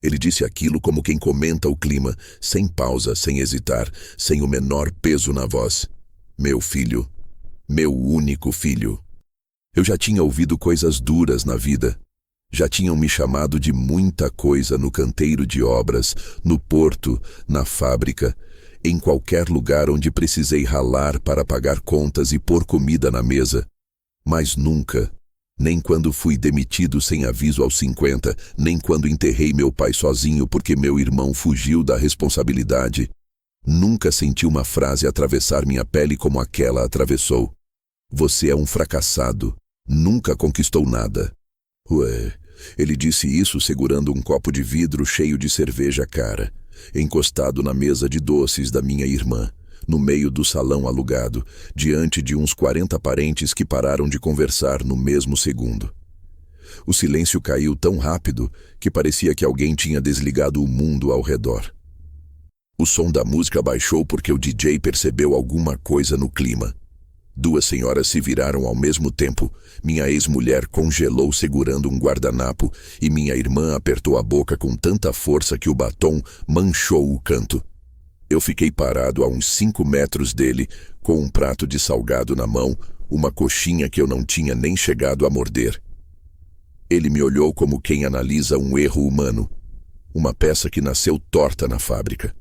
Ele disse aquilo como quem comenta o clima, sem pausa, sem hesitar, sem o menor peso na voz. Meu filho. Meu único filho. Eu já tinha ouvido coisas duras na vida. Já tinham me chamado de muita coisa no canteiro de obras, no porto, na fábrica, em qualquer lugar onde precisei ralar para pagar contas e pôr comida na mesa. Mas nunca, nem quando fui demitido sem aviso aos 50, nem quando enterrei meu pai sozinho porque meu irmão fugiu da responsabilidade, nunca senti uma frase atravessar minha pele como aquela atravessou. Você é um fracassado. Nunca conquistou nada. Ué, ele disse isso segurando um copo de vidro cheio de cerveja cara, encostado na mesa de doces da minha irmã, no meio do salão alugado, diante de uns 40 parentes que pararam de conversar no mesmo segundo. O silêncio caiu tão rápido que parecia que alguém tinha desligado o mundo ao redor. O som da música baixou porque o DJ percebeu alguma coisa no clima. Duas senhoras se viraram ao mesmo tempo. Minha ex-mulher congelou segurando um guardanapo e minha irmã apertou a boca com tanta força que o batom manchou o canto. Eu fiquei parado a uns 5 metros dele, com um prato de salgado na mão, uma coxinha que eu não tinha nem chegado a morder. Ele me olhou como quem analisa um erro humano, uma peça que nasceu torta na fábrica.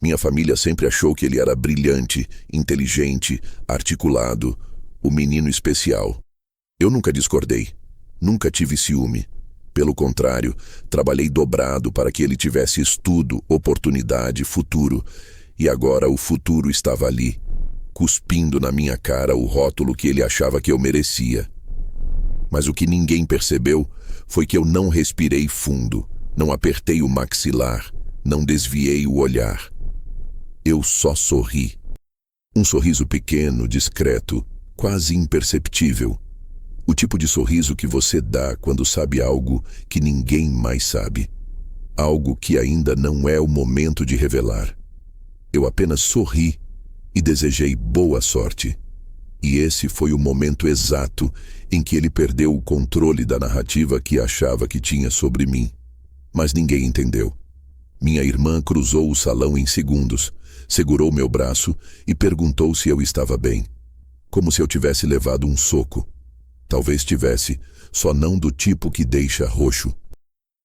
Minha família sempre achou que ele era brilhante, inteligente, articulado, o menino especial. Eu nunca discordei, nunca tive ciúme. Pelo contrário, trabalhei dobrado para que ele tivesse estudo, oportunidade, futuro. E agora o futuro estava ali, cuspindo na minha cara o rótulo que ele achava que eu merecia. Mas o que ninguém percebeu foi que eu não respirei fundo, não apertei o maxilar, não desviei o olhar. Eu só sorri. Um sorriso pequeno, discreto, quase imperceptível. O tipo de sorriso que você dá quando sabe algo que ninguém mais sabe. Algo que ainda não é o momento de revelar. Eu apenas sorri e desejei boa sorte. E esse foi o momento exato em que ele perdeu o controle da narrativa que achava que tinha sobre mim. Mas ninguém entendeu. Minha irmã cruzou o salão em segundos, segurou meu braço e perguntou se eu estava bem. Como se eu tivesse levado um soco. Talvez tivesse, só não do tipo que deixa roxo.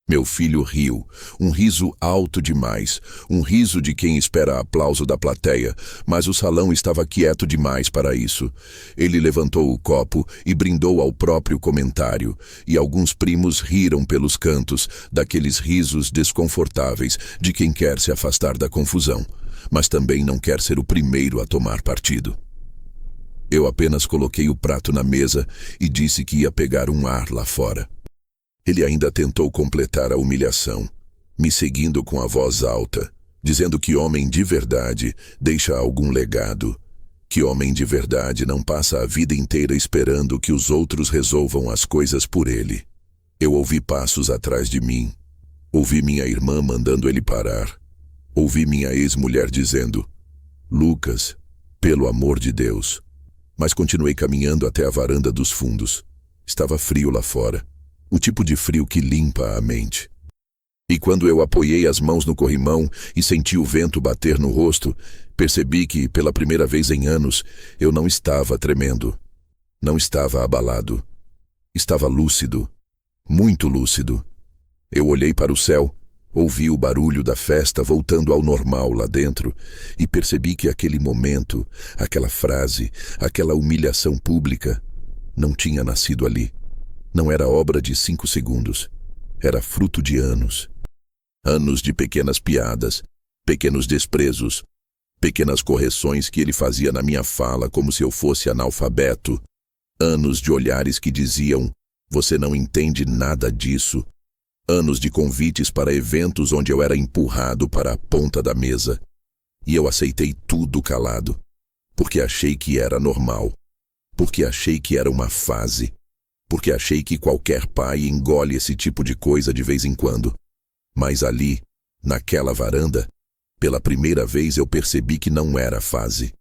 Meu filho riu, um riso alto demais, um riso de quem espera aplauso da plateia, mas o salão estava quieto demais para isso. Ele levantou o copo e brindou ao próprio comentário, e alguns primos riram pelos cantos, daqueles risos desconfortáveis de quem quer se afastar da confusão, mas também não quer ser o primeiro a tomar partido. Eu apenas coloquei o prato na mesa e disse que ia pegar um ar lá fora. Ele ainda tentou completar a humilhação, me seguindo com a voz alta, dizendo que homem de verdade deixa algum legado, que homem de verdade não passa a vida inteira esperando que os outros resolvam as coisas por ele. Eu ouvi passos atrás de mim, ouvi minha irmã mandando ele parar, ouvi minha ex-mulher dizendo, Lucas, pelo amor de Deus. Mas continuei caminhando até a varanda dos fundos. Estava frio lá fora. O tipo de frio que limpa a mente. E quando eu apoiei as mãos no corrimão e senti o vento bater no rosto, percebi que, pela primeira vez em anos, eu não estava tremendo. Não estava abalado. Estava lúcido. Muito lúcido. Eu olhei para o céu, ouvi o barulho da festa voltando ao normal lá dentro e percebi que aquele momento, aquela frase, aquela humilhação pública, não tinha nascido ali. Não era obra de 5 segundos. Era fruto de anos. Anos de pequenas piadas, pequenos desprezos, pequenas correções que ele fazia na minha fala como se eu fosse analfabeto. Anos de olhares que diziam, você não entende nada disso. Anos de convites para eventos onde eu era empurrado para a ponta da mesa. E eu aceitei tudo calado, porque achei que era normal, porque achei que era uma fase. Porque achei que qualquer pai engole esse tipo de coisa de vez em quando. Mas ali, naquela varanda, pela primeira vez eu percebi que não era fase.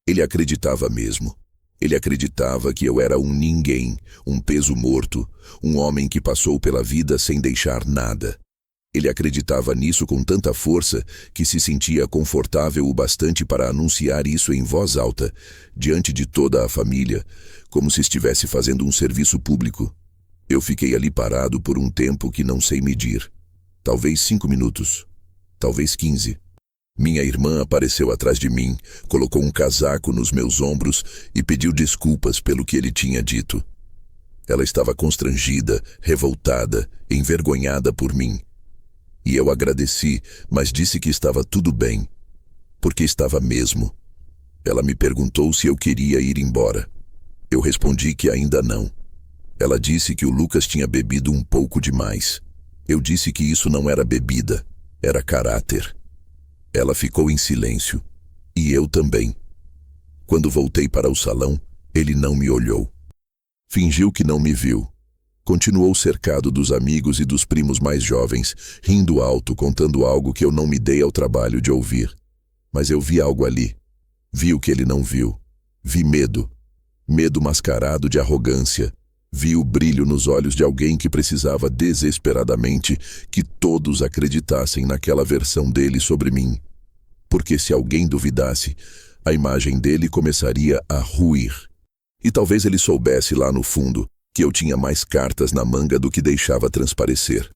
Ele acreditava mesmo. Ele acreditava que eu era um ninguém, um peso morto, um homem que passou pela vida sem deixar nada. Ele acreditava nisso com tanta força que se sentia confortável o bastante para anunciar isso em voz alta, diante de toda a família, como se estivesse fazendo um serviço público. Eu fiquei ali parado por um tempo que não sei medir. Talvez 5 minutos. Talvez 15. Minha irmã apareceu atrás de mim, colocou um casaco nos meus ombros e pediu desculpas pelo que ele tinha dito. Ela estava constrangida, revoltada, envergonhada por mim. E eu agradeci, mas disse que estava tudo bem, porque estava mesmo. Ela me perguntou se eu queria ir embora. Eu respondi que ainda não. Ela disse que o Lucas tinha bebido um pouco demais. Eu disse que isso não era bebida, era caráter. Ela ficou em silêncio, e eu também. Quando voltei para o salão, ele não me olhou. Fingiu que não me viu. Continuou cercado dos amigos e dos primos mais jovens, rindo alto, contando algo que eu não me dei ao trabalho de ouvir. Mas eu vi algo ali. Vi o que ele não viu. Vi medo. Medo mascarado de arrogância. Vi o brilho nos olhos de alguém que precisava desesperadamente que todos acreditassem naquela versão dele sobre mim. Porque se alguém duvidasse, a imagem dele começaria a ruir. E talvez ele soubesse lá no fundo que eu tinha mais cartas na manga do que deixava transparecer.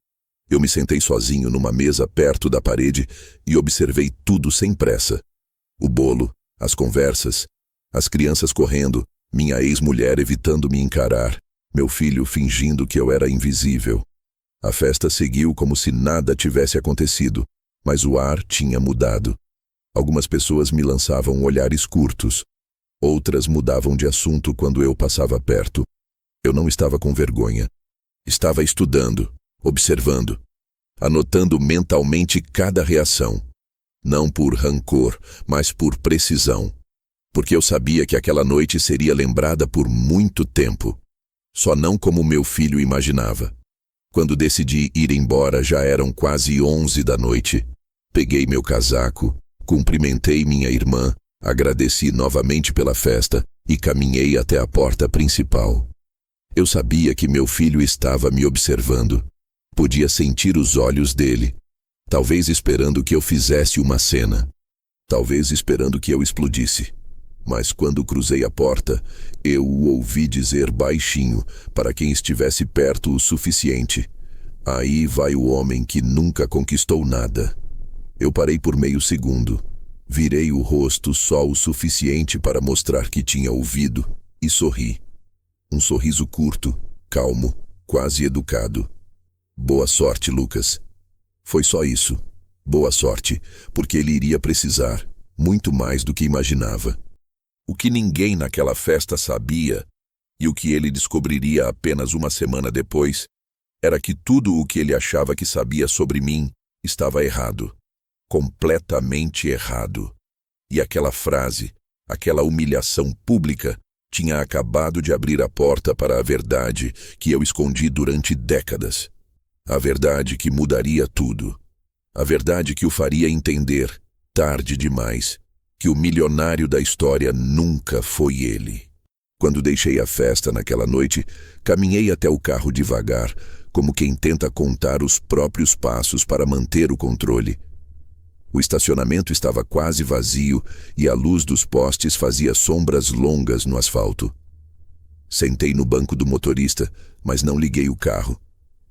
Eu me sentei sozinho numa mesa perto da parede e observei tudo sem pressa. O bolo, as conversas, as crianças correndo, minha ex-mulher evitando me encarar, meu filho fingindo que eu era invisível. A festa seguiu como se nada tivesse acontecido, mas o ar tinha mudado. Algumas pessoas me lançavam olhares curtos. Outras mudavam de assunto quando eu passava perto. Eu não estava com vergonha. Estava estudando, observando, anotando mentalmente cada reação. Não por rancor, mas por precisão. Porque eu sabia que aquela noite seria lembrada por muito tempo. Só não como meu filho imaginava. Quando decidi ir embora, já eram quase 11 da noite. Peguei meu casaco, cumprimentei minha irmã, agradeci novamente pela festa e caminhei até a porta principal. Eu sabia que meu filho estava me observando. Podia sentir os olhos dele. Talvez esperando que eu fizesse uma cena. Talvez esperando que eu explodisse. Mas quando cruzei a porta, eu o ouvi dizer baixinho, para quem estivesse perto o suficiente: "Aí vai o homem que nunca conquistou nada." Eu parei por meio segundo. Virei o rosto só o suficiente para mostrar que tinha ouvido e sorri. Um sorriso curto, calmo, quase educado. "Boa sorte, Lucas." Foi só isso. Boa sorte, porque ele iria precisar, muito mais do que imaginava. O que ninguém naquela festa sabia, e o que ele descobriria apenas uma semana depois, era que tudo o que ele achava que sabia sobre mim estava errado. Completamente errado. E aquela frase, aquela humilhação pública, tinha acabado de abrir a porta para a verdade que eu escondi durante décadas. A verdade que mudaria tudo. A verdade que o faria entender, tarde demais, que o milionário da história nunca foi ele. Quando deixei a festa naquela noite, caminhei até o carro devagar, como quem tenta contar os próprios passos para manter o controle. O estacionamento estava quase vazio e a luz dos postes fazia sombras longas no asfalto. Sentei no banco do motorista, mas não liguei o carro.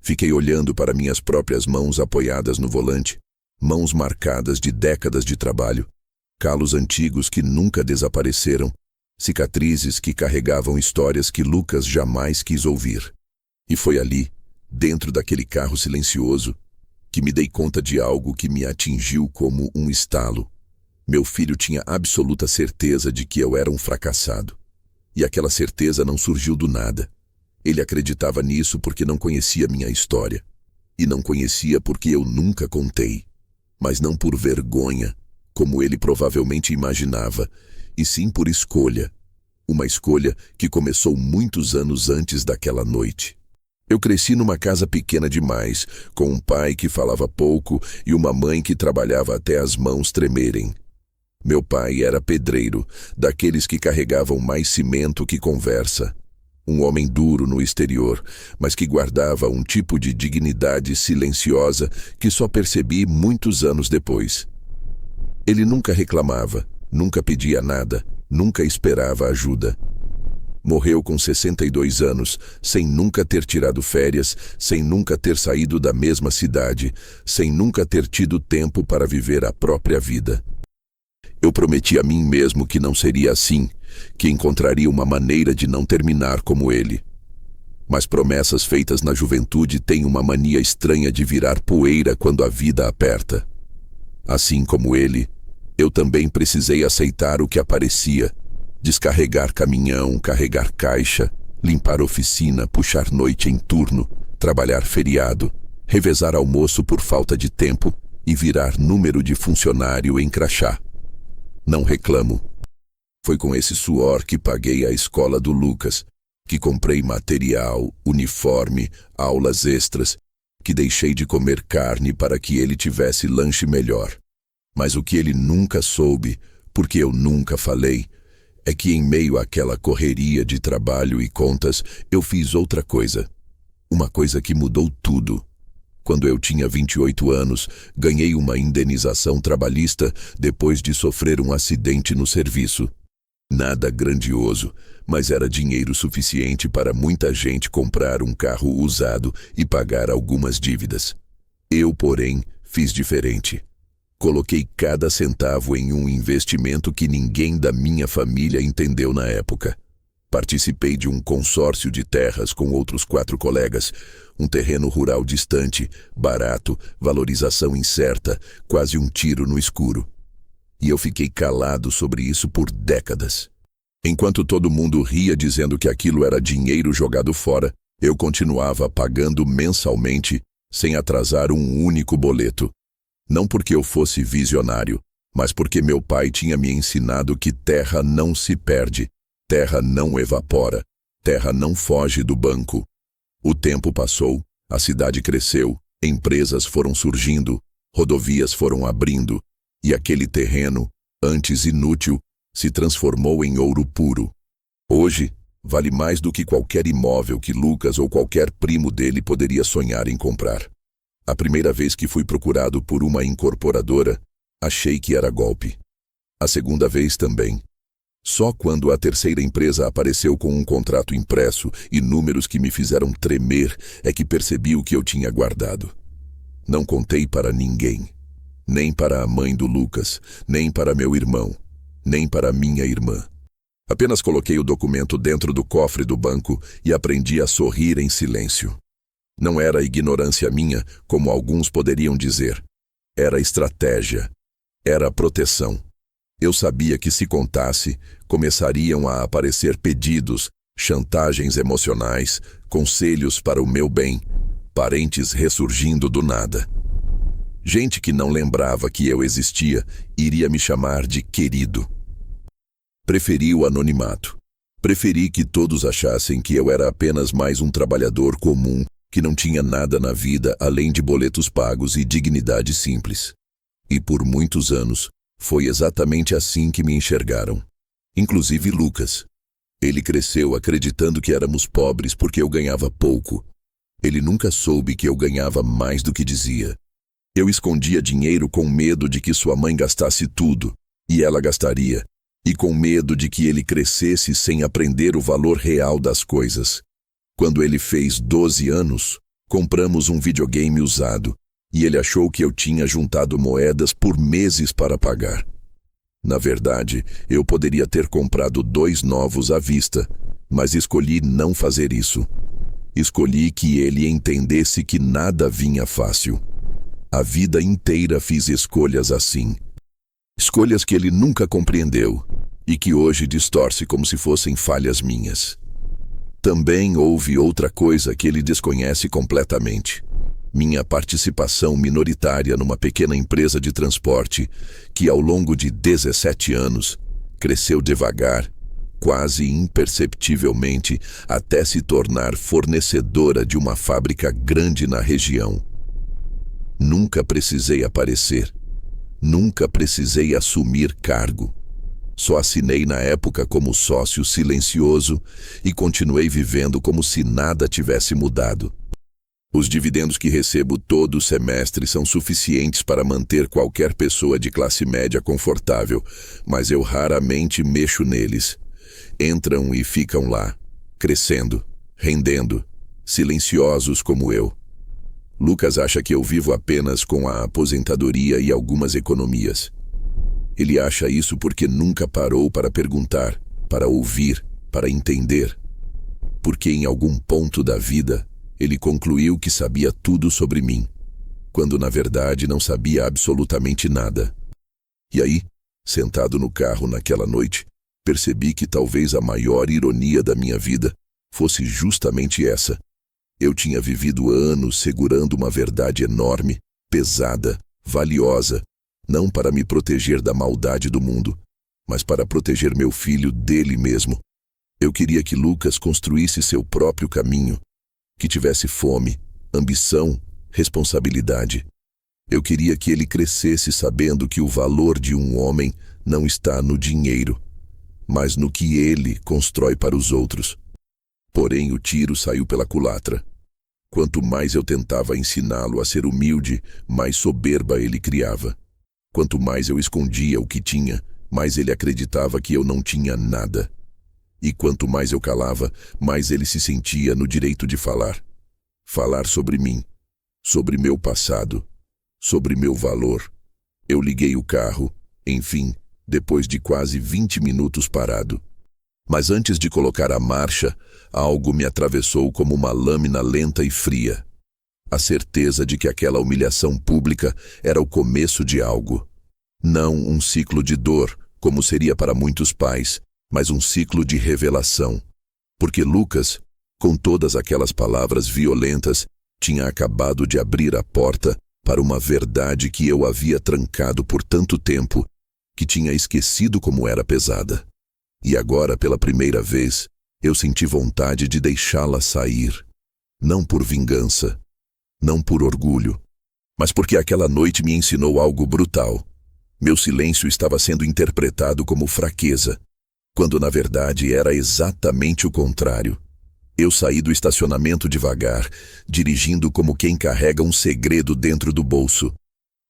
Fiquei olhando para minhas próprias mãos apoiadas no volante, mãos marcadas de décadas de trabalho, calos antigos que nunca desapareceram, cicatrizes que carregavam histórias que Lucas jamais quis ouvir. E foi ali, dentro daquele carro silencioso, que me dei conta de algo que me atingiu como um estalo. Meu filho tinha absoluta certeza de que eu era um fracassado. E aquela certeza não surgiu do nada. Ele acreditava nisso porque não conhecia minha história. E não conhecia porque eu nunca contei. Mas não por vergonha, como ele provavelmente imaginava, e sim por escolha. Uma escolha que começou muitos anos antes daquela noite. Eu cresci numa casa pequena demais, com um pai que falava pouco e uma mãe que trabalhava até as mãos tremerem. Meu pai era pedreiro, daqueles que carregavam mais cimento que conversa. Um homem duro no exterior, mas que guardava um tipo de dignidade silenciosa que só percebi muitos anos depois. Ele nunca reclamava, nunca pedia nada, nunca esperava ajuda. Morreu com 62 anos, sem nunca ter tirado férias, sem nunca ter saído da mesma cidade, sem nunca ter tido tempo para viver a própria vida. Eu prometi a mim mesmo que não seria assim, que encontraria uma maneira de não terminar como ele. Mas promessas feitas na juventude têm uma mania estranha de virar poeira quando a vida aperta. Assim como ele, eu também precisei aceitar o que aparecia: descarregar caminhão, carregar caixa, limpar oficina, puxar noite em turno, trabalhar feriado, revezar almoço por falta de tempo e virar número de funcionário em crachá. Não reclamo. Foi com esse suor que paguei a escola do Lucas, que comprei material, uniforme, aulas extras, que deixei de comer carne para que ele tivesse lanche melhor. Mas o que ele nunca soube, porque eu nunca falei, é que em meio àquela correria de trabalho e contas, eu fiz outra coisa. Uma coisa que mudou tudo. Quando eu tinha 28 anos, ganhei uma indenização trabalhista depois de sofrer um acidente no serviço. Nada grandioso, mas era dinheiro suficiente para muita gente comprar um carro usado e pagar algumas dívidas. Eu, porém, fiz diferente. Coloquei cada centavo em um investimento que ninguém da minha família entendeu na época. Participei de um consórcio de terras com outros 4 colegas, um terreno rural distante, barato, valorização incerta, quase um tiro no escuro. E eu fiquei calado sobre isso por décadas. Enquanto todo mundo ria dizendo que aquilo era dinheiro jogado fora, eu continuava pagando mensalmente, sem atrasar um único boleto. Não porque eu fosse visionário, mas porque meu pai tinha me ensinado que terra não se perde, terra não evapora, terra não foge do banco. O tempo passou, a cidade cresceu, empresas foram surgindo, rodovias foram abrindo, e aquele terreno, antes inútil, se transformou em ouro puro. Hoje, vale mais do que qualquer imóvel que Lucas ou qualquer primo dele poderia sonhar em comprar. A primeira vez que fui procurado por uma incorporadora, achei que era golpe. A segunda vez também. Só quando a terceira empresa apareceu com um contrato impresso e números que me fizeram tremer é que percebi o que eu tinha guardado. Não contei para ninguém. Nem para a mãe do Lucas, nem para meu irmão, nem para minha irmã. Apenas coloquei o documento dentro do cofre do banco e aprendi a sorrir em silêncio. Não era ignorância minha, como alguns poderiam dizer. Era estratégia. Era proteção. Eu sabia que se contasse, começariam a aparecer pedidos, chantagens emocionais, conselhos para o meu bem, parentes ressurgindo do nada. Gente que não lembrava que eu existia iria me chamar de querido. Preferi o anonimato. Preferi que todos achassem que eu era apenas mais um trabalhador comum, que não tinha nada na vida além de boletos pagos e dignidade simples. E por muitos anos, foi exatamente assim que me enxergaram. Inclusive Lucas. Ele cresceu acreditando que éramos pobres porque eu ganhava pouco. Ele nunca soube que eu ganhava mais do que dizia. Eu escondia dinheiro com medo de que sua mãe gastasse tudo, e ela gastaria, e com medo de que ele crescesse sem aprender o valor real das coisas. Quando ele fez 12 anos, compramos um videogame usado, e ele achou que eu tinha juntado moedas por meses para pagar. Na verdade, eu poderia ter comprado 2 novos à vista, mas escolhi não fazer isso. Escolhi que ele entendesse que nada vinha fácil. A vida inteira fiz escolhas assim. Escolhas que ele nunca compreendeu e que hoje distorce como se fossem falhas minhas. Também houve outra coisa que ele desconhece completamente. Minha participação minoritária numa pequena empresa de transporte que, ao longo de 17 anos, cresceu devagar, quase imperceptivelmente, até se tornar fornecedora de uma fábrica grande na região. Nunca precisei aparecer. Nunca precisei assumir cargo. Só assinei na época como sócio silencioso e continuei vivendo como se nada tivesse mudado. Os dividendos que recebo todo semestre são suficientes para manter qualquer pessoa de classe média confortável, mas eu raramente mexo neles. Entram e ficam lá, crescendo, rendendo, silenciosos como eu. Lucas acha que eu vivo apenas com a aposentadoria e algumas economias. Ele acha isso porque nunca parou para perguntar, para ouvir, para entender. Porque em algum ponto da vida, ele concluiu que sabia tudo sobre mim, quando na verdade não sabia absolutamente nada. E aí, sentado no carro naquela noite, percebi que talvez a maior ironia da minha vida fosse justamente essa. Eu tinha vivido anos segurando uma verdade enorme, pesada, valiosa, não para me proteger da maldade do mundo, mas para proteger meu filho dele mesmo. Eu queria que Lucas construísse seu próprio caminho, que tivesse fome, ambição, responsabilidade. Eu queria que ele crescesse sabendo que o valor de um homem não está no dinheiro, mas no que ele constrói para os outros. Porém, o tiro saiu pela culatra. Quanto mais eu tentava ensiná-lo a ser humilde, mais soberba ele criava. Quanto mais eu escondia o que tinha, mais ele acreditava que eu não tinha nada. E quanto mais eu calava, mais ele se sentia no direito de falar. Falar sobre mim, sobre meu passado, sobre meu valor. Eu liguei o carro, enfim, depois de quase 20 minutos parado. Mas antes de colocar a marcha, algo me atravessou como uma lâmina lenta e fria. A certeza de que aquela humilhação pública era o começo de algo. Não um ciclo de dor, como seria para muitos pais, mas um ciclo de revelação. Porque Lucas, com todas aquelas palavras violentas, tinha acabado de abrir a porta para uma verdade que eu havia trancado por tanto tempo, que tinha esquecido como era pesada. E agora, pela primeira vez, eu senti vontade de deixá-la sair. Não por vingança, não por orgulho, mas porque aquela noite me ensinou algo brutal. Meu silêncio estava sendo interpretado como fraqueza, quando na verdade era exatamente o contrário. Eu saí do estacionamento devagar, dirigindo como quem carrega um segredo dentro do bolso.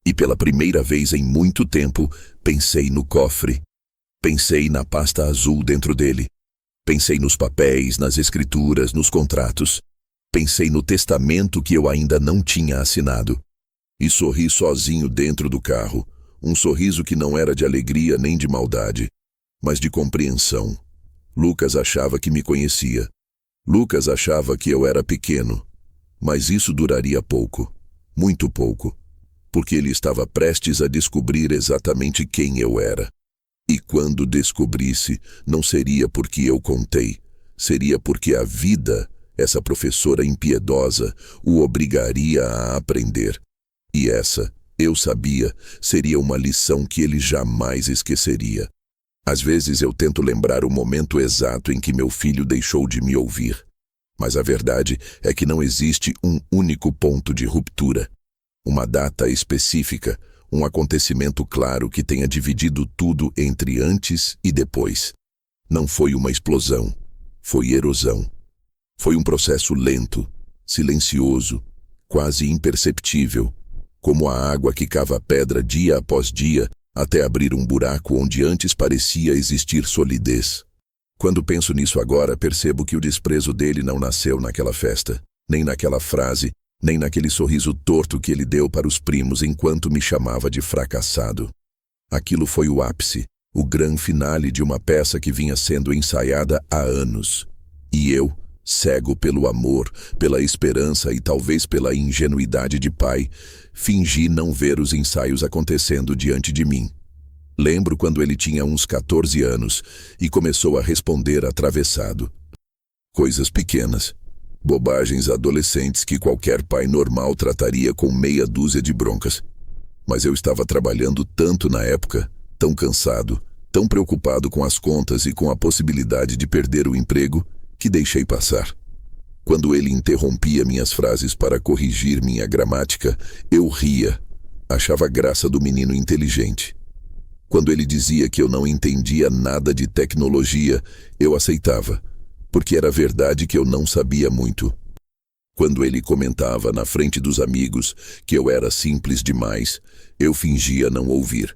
E pela primeira vez em muito tempo, pensei no cofre. Pensei na pasta azul dentro dele. Pensei nos papéis, nas escrituras, nos contratos. Pensei no testamento que eu ainda não tinha assinado. E sorri sozinho dentro do carro. Um sorriso que não era de alegria nem de maldade, mas de compreensão. Lucas achava que me conhecia. Lucas achava que eu era pequeno. Mas isso duraria pouco. Muito pouco. Porque ele estava prestes a descobrir exatamente quem eu era. E quando descobrisse, não seria porque eu contei. Seria porque a vida, essa professora impiedosa, o obrigaria a aprender. E essa, eu sabia, seria uma lição que ele jamais esqueceria. Às vezes eu tento lembrar o momento exato em que meu filho deixou de me ouvir. Mas a verdade é que não existe um único ponto de ruptura. Uma data específica, um acontecimento claro que tenha dividido tudo entre antes e depois. Não foi uma explosão, foi erosão. Foi um processo lento, silencioso, quase imperceptível, como a água que cava pedra dia após dia, até abrir um buraco onde antes parecia existir solidez. Quando penso nisso agora, percebo que o desprezo dele não nasceu naquela festa, nem naquela frase, nem naquele sorriso torto que ele deu para os primos enquanto me chamava de fracassado. Aquilo foi o ápice, o grande finale de uma peça que vinha sendo ensaiada há anos. E eu, cego pelo amor, pela esperança e talvez pela ingenuidade de pai, fingi não ver os ensaios acontecendo diante de mim. Lembro quando ele tinha uns 14 anos e começou a responder atravessado. Coisas pequenas, bobagens adolescentes que qualquer pai normal trataria com meia dúzia de broncas. Mas eu estava trabalhando tanto na época, tão cansado, tão preocupado com as contas e com a possibilidade de perder o emprego, que deixei passar. Quando ele interrompia minhas frases para corrigir minha gramática, eu ria. Achava graça do menino inteligente. Quando ele dizia que eu não entendia nada de tecnologia, eu aceitava, porque era verdade que eu não sabia muito. Quando ele comentava na frente dos amigos que eu era simples demais, eu fingia não ouvir.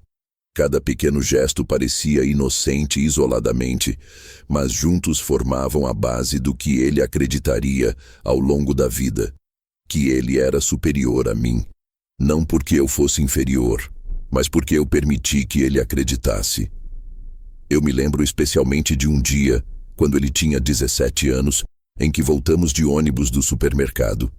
Cada pequeno gesto parecia inocente isoladamente, mas juntos formavam a base do que ele acreditaria ao longo da vida, que ele era superior a mim. Não porque eu fosse inferior, mas porque eu permiti que ele acreditasse. Eu me lembro especialmente de um dia, quando ele tinha 17 anos, em que voltamos de ônibus do supermercado.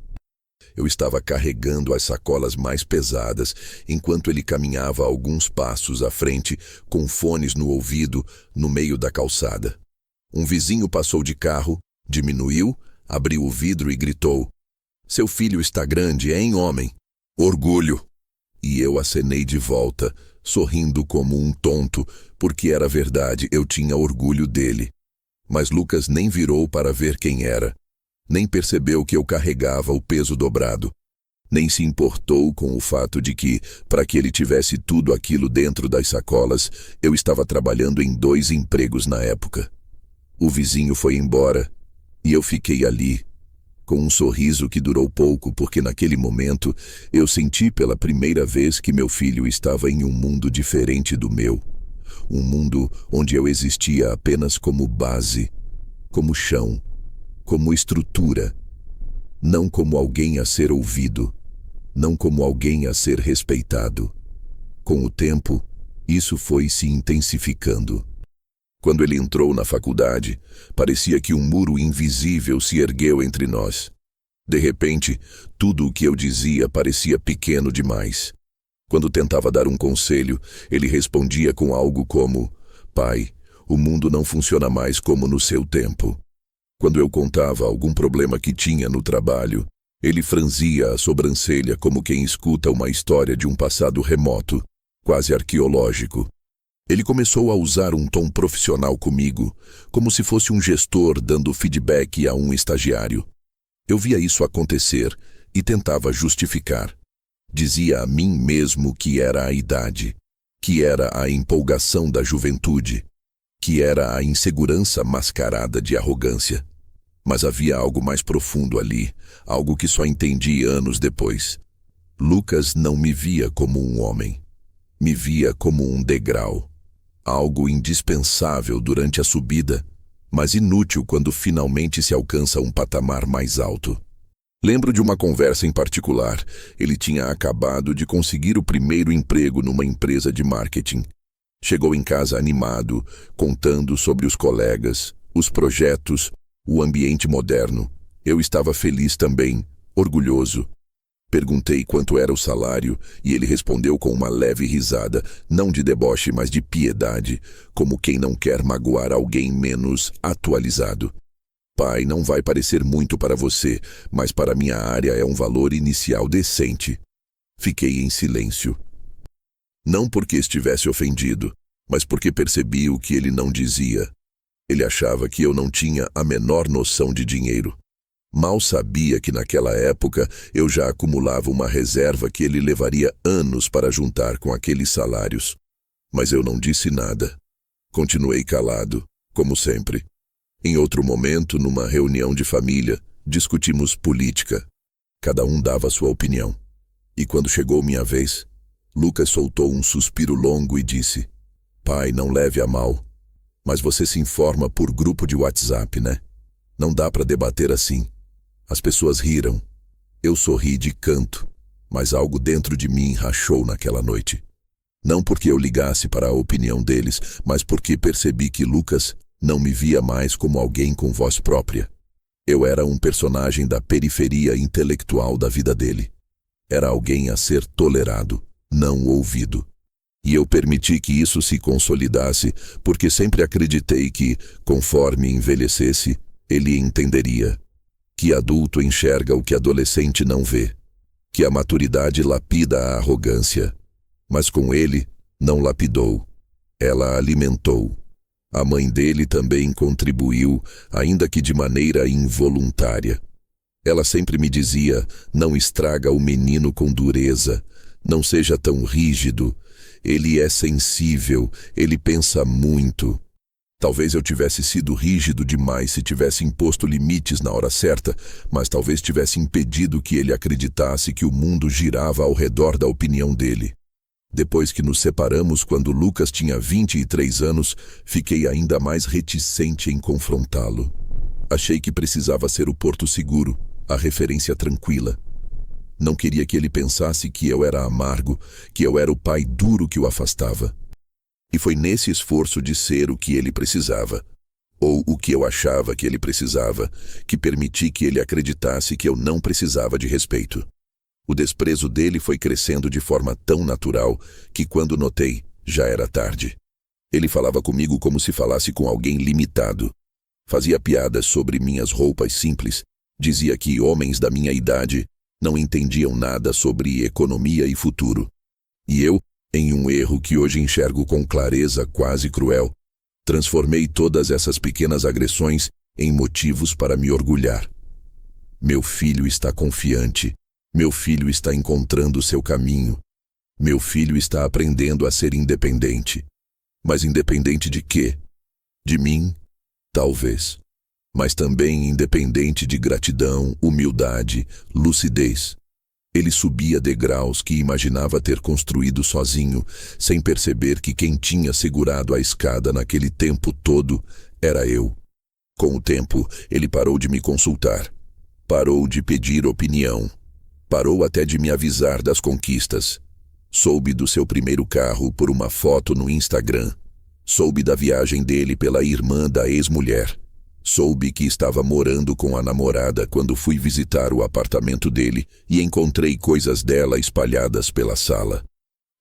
Eu estava carregando as sacolas mais pesadas, enquanto ele caminhava alguns passos à frente, com fones no ouvido, no meio da calçada. Um vizinho passou de carro, diminuiu, abriu o vidro e gritou: "Seu filho está grande, hein, homem? Orgulho!" E eu acenei de volta, sorrindo como um tonto, porque era verdade, eu tinha orgulho dele. Mas Lucas nem virou para ver quem era, nem percebeu que eu carregava o peso dobrado, nem se importou com o fato de que, para que ele tivesse tudo aquilo dentro das sacolas, eu estava trabalhando em 2 empregos na época. O vizinho foi embora, e eu fiquei ali, com um sorriso que durou pouco, porque naquele momento eu senti pela primeira vez que meu filho estava em um mundo diferente do meu. Um mundo onde eu existia apenas como base, como chão, como estrutura, não como alguém a ser ouvido, não como alguém a ser respeitado. Com o tempo, isso foi se intensificando. Quando ele entrou na faculdade, parecia que um muro invisível se ergueu entre nós. De repente, tudo o que eu dizia parecia pequeno demais. Quando tentava dar um conselho, ele respondia com algo como: "Pai, o mundo não funciona mais como no seu tempo." Quando eu contava algum problema que tinha no trabalho, ele franzia a sobrancelha como quem escuta uma história de um passado remoto, quase arqueológico. Ele começou a usar um tom profissional comigo, como se fosse um gestor dando feedback a um estagiário. Eu via isso acontecer e tentava justificar. Dizia a mim mesmo que era a idade, que era a empolgação da juventude, que era a insegurança mascarada de arrogância. Mas havia algo mais profundo ali, algo que só entendi anos depois. Lucas não me via como um homem, me via como um degrau, algo indispensável durante a subida, mas inútil quando finalmente se alcança um patamar mais alto. Lembro de uma conversa em particular. Ele tinha acabado de conseguir o primeiro emprego numa empresa de marketing. Chegou em casa animado, contando sobre os colegas, os projetos, o ambiente moderno. Eu estava feliz também, orgulhoso. Perguntei quanto era o salário e ele respondeu com uma leve risada, não de deboche, mas de piedade, como quem não quer magoar alguém menos atualizado. "Pai, não vai parecer muito para você, mas para minha área é um valor inicial decente." Fiquei em silêncio. Não porque estivesse ofendido, mas porque percebi o que ele não dizia. Ele achava que eu não tinha a menor noção de dinheiro. Mal sabia que naquela época eu já acumulava uma reserva que ele levaria anos para juntar com aqueles salários. Mas eu não disse nada. Continuei calado, como sempre. Em outro momento, numa reunião de família, discutimos política. Cada um dava sua opinião. E quando chegou minha vez, Lucas soltou um suspiro longo e disse: "Pai, não leve a mal, mas você se informa por grupo de WhatsApp, né? Não dá para debater assim." As pessoas riram. Eu sorri de canto, mas algo dentro de mim rachou naquela noite. Não porque eu ligasse para a opinião deles, mas porque percebi que Lucas não me via mais como alguém com voz própria. Eu era um personagem da periferia intelectual da vida dele. Era alguém a ser tolerado, não ouvido. E eu permiti que isso se consolidasse, porque sempre acreditei que, conforme envelhecesse, ele entenderia. Que adulto enxerga o que adolescente não vê. Que a maturidade lapida a arrogância. Mas com ele, não lapidou. Ela alimentou. A mãe dele também contribuiu, ainda que de maneira involuntária. Ela sempre me dizia: "Não estraga o menino com dureza. Não seja tão rígido." ele é sensível, ele pensa muito. Talvez eu tivesse sido rígido demais se tivesse imposto limites na hora certa, mas talvez tivesse impedido que ele acreditasse que o mundo girava ao redor da opinião dele. Depois que nos separamos, quando Lucas tinha 23 anos, fiquei ainda mais reticente em confrontá-lo. Achei que precisava ser o porto seguro, a referência tranquila. Não queria que ele pensasse que eu era amargo, que eu era o pai duro que o afastava. E foi nesse esforço de ser o que ele precisava, ou o que eu achava que ele precisava, que permiti que ele acreditasse que eu não precisava de respeito. O desprezo dele foi crescendo de forma tão natural que, quando notei, já era tarde. Ele falava comigo como se falasse com alguém limitado. Fazia piadas sobre minhas roupas simples, dizia que homens da minha idade não entendiam nada sobre economia e futuro. E eu, em um erro que hoje enxergo com clareza quase cruel, transformei todas essas pequenas agressões em motivos para me orgulhar. Meu filho está confiante. Meu filho está encontrando seu caminho. Meu filho está aprendendo a ser independente. Mas independente de quê? De mim? Talvez. Mas também independente de gratidão, humildade, lucidez. Ele subia degraus que imaginava ter construído sozinho, sem perceber que quem tinha segurado a escada naquele tempo todo era eu. Com o tempo, ele parou de me consultar. Parou de pedir opinião. Parou até de me avisar das conquistas. Soube do seu primeiro carro por uma foto no Instagram. Soube da viagem dele pela irmã da ex-mulher. Soube que estava morando com a namorada quando fui visitar o apartamento dele e encontrei coisas dela espalhadas pela sala.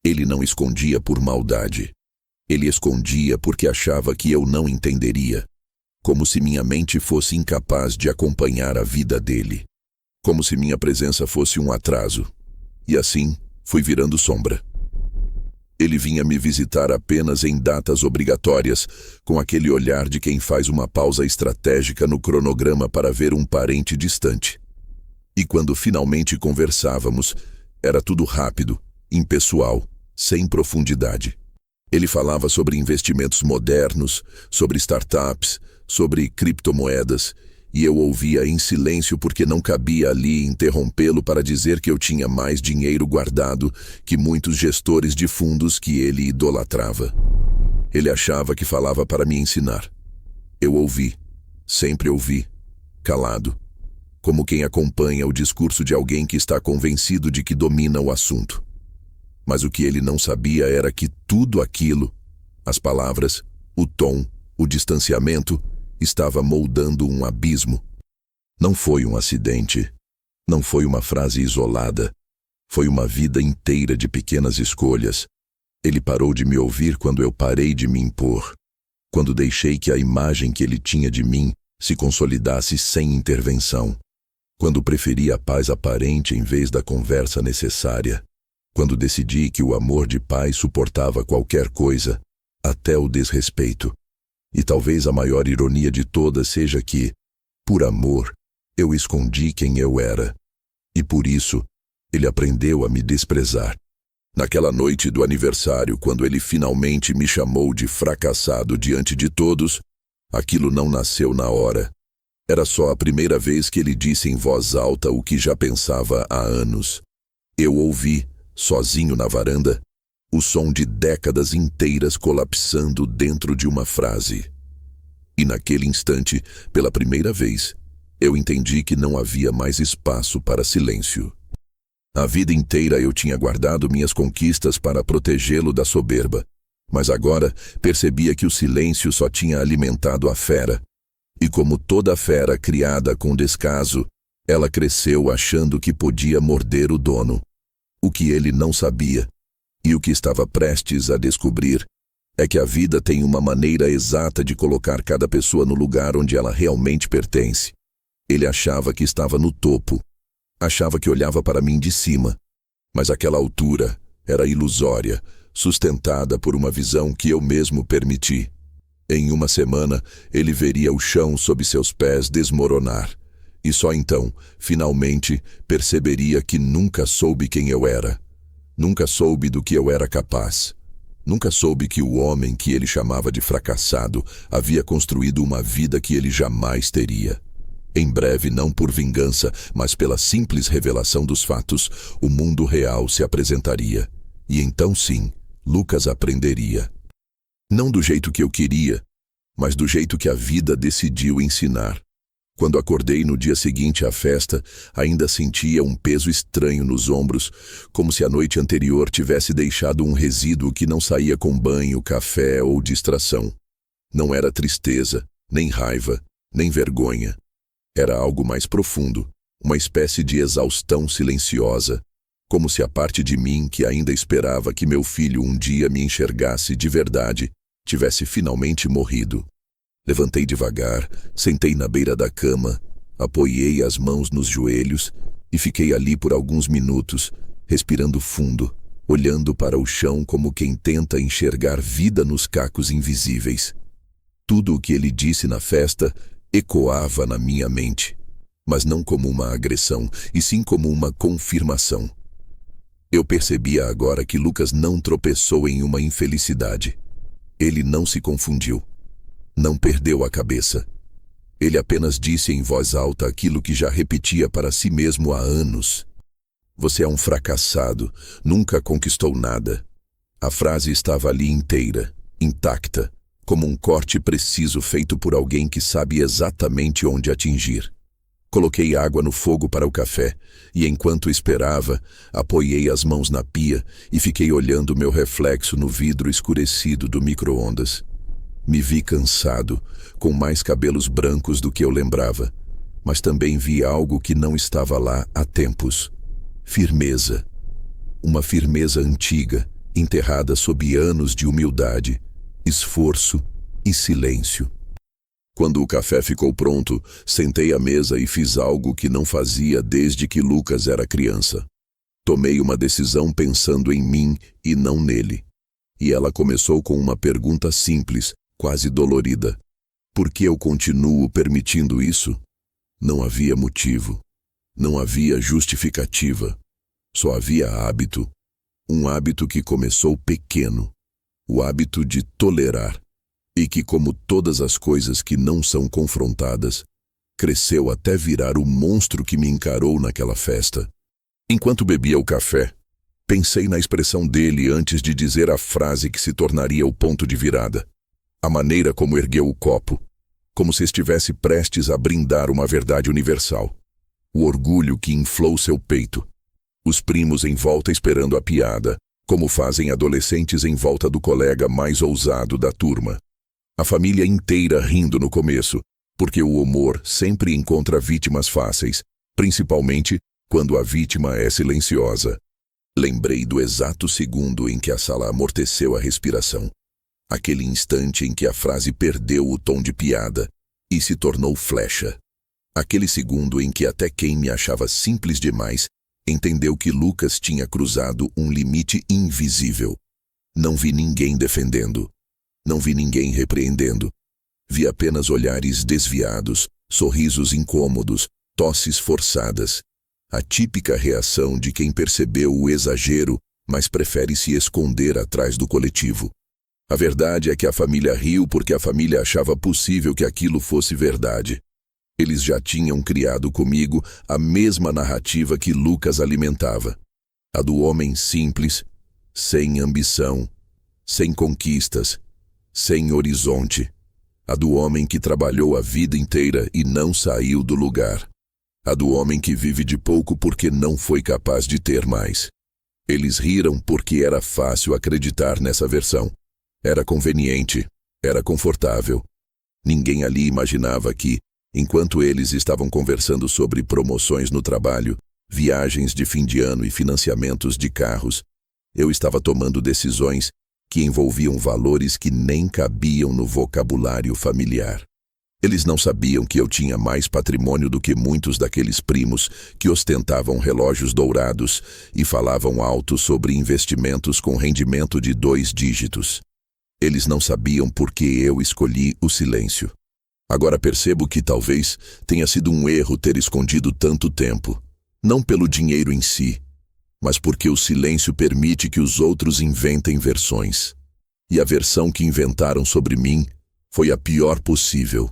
Ele não escondia por maldade. Ele escondia porque achava que eu não entenderia. Como se minha mente fosse incapaz de acompanhar a vida dele. Como se minha presença fosse um atraso. E assim, fui virando sombra. Ele vinha me visitar apenas em datas obrigatórias, com aquele olhar de quem faz uma pausa estratégica no cronograma para ver um parente distante. E quando finalmente conversávamos, era tudo rápido, impessoal, sem profundidade. Ele falava sobre investimentos modernos, sobre startups, sobre criptomoedas, e eu ouvia em silêncio porque não cabia ali interrompê-lo para dizer que eu tinha mais dinheiro guardado que muitos gestores de fundos que ele idolatrava. Ele achava que falava para me ensinar. Eu ouvi, sempre ouvi, calado, como quem acompanha o discurso de alguém que está convencido de que domina o assunto. Mas o que ele não sabia era que tudo aquilo, as palavras, o tom, o distanciamento, estava moldando um abismo. Não foi um acidente. Não foi uma frase isolada. Foi uma vida inteira de pequenas escolhas. Ele parou de me ouvir quando eu parei de me impor. Quando deixei que a imagem que ele tinha de mim se consolidasse sem intervenção. Quando preferi a paz aparente em vez da conversa necessária. Quando decidi que o amor de pai suportava qualquer coisa, até o desrespeito. E talvez a maior ironia de todas seja que, por amor, eu escondi quem eu era. E por isso, ele aprendeu a me desprezar. Naquela noite do aniversário, quando ele finalmente me chamou de fracassado diante de todos, aquilo não nasceu na hora. Era só a primeira vez que ele disse em voz alta o que já pensava há anos. Eu ouvi, sozinho na varanda, o som de décadas inteiras colapsando dentro de uma frase. E naquele instante, pela primeira vez, eu entendi que não havia mais espaço para silêncio. A vida inteira eu tinha guardado minhas conquistas para protegê-lo da soberba, mas agora percebia que o silêncio só tinha alimentado a fera. E como toda fera criada com descaso, ela cresceu achando que podia morder o dono. O que ele não sabia, e o que estava prestes a descobrir, é que a vida tem uma maneira exata de colocar cada pessoa no lugar onde ela realmente pertence. Ele achava que estava no topo. Achava que olhava para mim de cima. Mas aquela altura era ilusória, sustentada por uma visão que eu mesmo permiti. Em uma semana, ele veria o chão sob seus pés desmoronar. E só então, finalmente, perceberia que nunca soube quem eu era. Nunca soube do que eu era capaz. Nunca soube que o homem que ele chamava de fracassado havia construído uma vida que ele jamais teria. Em breve, não por vingança, mas pela simples revelação dos fatos, o mundo real se apresentaria. E então sim, Lucas aprenderia. Não do jeito que eu queria, mas do jeito que a vida decidiu ensinar. Quando acordei no dia seguinte à festa, ainda sentia um peso estranho nos ombros, como se a noite anterior tivesse deixado um resíduo que não saía com banho, café ou distração. Não era tristeza, nem raiva, nem vergonha. Era algo mais profundo, uma espécie de exaustão silenciosa, como se a parte de mim que ainda esperava que meu filho um dia me enxergasse de verdade, tivesse finalmente morrido. Levantei devagar, sentei na beira da cama, apoiei as mãos nos joelhos e fiquei ali por alguns minutos, respirando fundo, olhando para o chão como quem tenta enxergar vida nos cacos invisíveis. Tudo o que ele disse na festa ecoava na minha mente, mas não como uma agressão, e sim como uma confirmação. Eu percebia agora que Lucas não tropeçou em uma infelicidade. Ele não se confundiu. Não perdeu a cabeça. Ele apenas disse em voz alta aquilo que já repetia para si mesmo há anos. Você é um fracassado, nunca conquistou nada. A frase estava ali inteira, intacta, como um corte preciso feito por alguém que sabe exatamente onde atingir. Coloquei água no fogo para o café e, enquanto esperava, apoiei as mãos na pia e fiquei olhando meu reflexo no vidro escurecido do micro-ondas. Me vi cansado, com mais cabelos brancos do que eu lembrava, mas também vi algo que não estava lá há tempos. Firmeza. Uma firmeza antiga, enterrada sob anos de humildade, esforço e silêncio. Quando o café ficou pronto, sentei à mesa e fiz algo que não fazia desde que Lucas era criança. Tomei uma decisão pensando em mim e não nele. E ela começou com uma pergunta simples, quase dolorida. Por que eu continuo permitindo isso? Não havia motivo. Não havia justificativa. Só havia hábito. Um hábito que começou pequeno. O hábito de tolerar. E que, como todas as coisas que não são confrontadas, cresceu até virar o monstro que me encarou naquela festa. Enquanto bebia o café, pensei na expressão dele antes de dizer a frase que se tornaria o ponto de virada. A maneira como ergueu o copo, como se estivesse prestes a brindar uma verdade universal. O orgulho que inflou seu peito. Os primos em volta esperando a piada, como fazem adolescentes em volta do colega mais ousado da turma. A família inteira rindo no começo, porque o humor sempre encontra vítimas fáceis, principalmente quando a vítima é silenciosa. Lembrei do exato segundo em que a sala amorteceu a respiração. Aquele instante em que a frase perdeu o tom de piada e se tornou flecha. Aquele segundo em que até quem me achava simples demais entendeu que Lucas tinha cruzado um limite invisível. Não vi ninguém defendendo. Não vi ninguém repreendendo. Vi apenas olhares desviados, sorrisos incômodos, tosses forçadas. A típica reação de quem percebeu o exagero, mas prefere se esconder atrás do coletivo. A verdade é que a família riu porque a família achava possível que aquilo fosse verdade. Eles já tinham criado comigo a mesma narrativa que Lucas alimentava. A do homem simples, sem ambição, sem conquistas, sem horizonte. A do homem que trabalhou a vida inteira e não saiu do lugar. A do homem que vive de pouco porque não foi capaz de ter mais. Eles riram porque era fácil acreditar nessa versão. Era conveniente, era confortável. Ninguém ali imaginava que, enquanto eles estavam conversando sobre promoções no trabalho, viagens de fim de ano e financiamentos de carros, eu estava tomando decisões que envolviam valores que nem cabiam no vocabulário familiar. Eles não sabiam que eu tinha mais patrimônio do que muitos daqueles primos que ostentavam relógios dourados e falavam alto sobre investimentos com rendimento de 2 dígitos. Eles não sabiam por que eu escolhi o silêncio. Agora percebo que talvez tenha sido um erro ter escondido tanto tempo. Não pelo dinheiro em si, mas porque o silêncio permite que os outros inventem versões. E a versão que inventaram sobre mim foi a pior possível,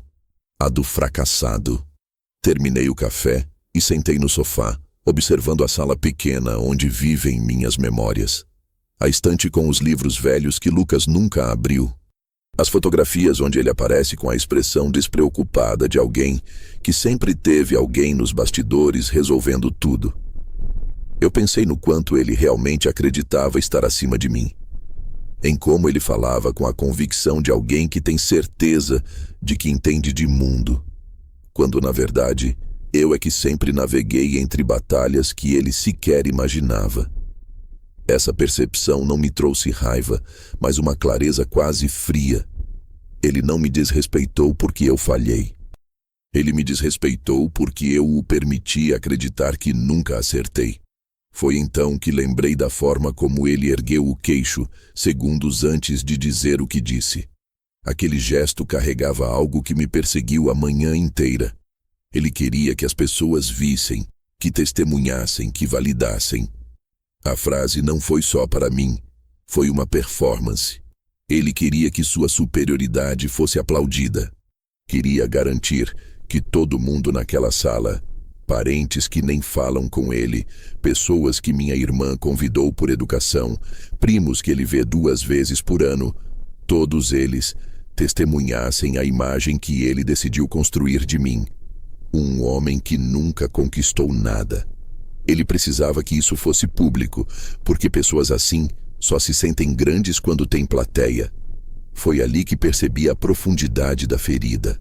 a do fracassado. Terminei o café e sentei no sofá, observando a sala pequena onde vivem minhas memórias. A estante com os livros velhos que Lucas nunca abriu. As fotografias onde ele aparece com a expressão despreocupada de alguém que sempre teve alguém nos bastidores resolvendo tudo. Eu pensei no quanto ele realmente acreditava estar acima de mim. Em como ele falava com a convicção de alguém que tem certeza de que entende de mundo, quando na verdade eu é que sempre naveguei entre batalhas que ele sequer imaginava. Essa percepção não me trouxe raiva, mas uma clareza quase fria. Ele não me desrespeitou porque eu falhei. Ele me desrespeitou porque eu o permiti acreditar que nunca acertei. Foi então que lembrei da forma como ele ergueu o queixo, segundos antes de dizer o que disse. Aquele gesto carregava algo que me perseguiu a manhã inteira. Ele queria que as pessoas vissem, que testemunhassem, que validassem. A frase não foi só para mim, foi uma performance. Ele queria que sua superioridade fosse aplaudida. Queria garantir que todo mundo naquela sala, parentes que nem falam com ele, pessoas que minha irmã convidou por educação, primos que ele vê 2 vezes por ano, todos eles testemunhassem a imagem que ele decidiu construir de mim. Um homem que nunca conquistou nada. Ele precisava que isso fosse público, porque pessoas assim só se sentem grandes quando têm plateia. Foi ali que percebi a profundidade da ferida.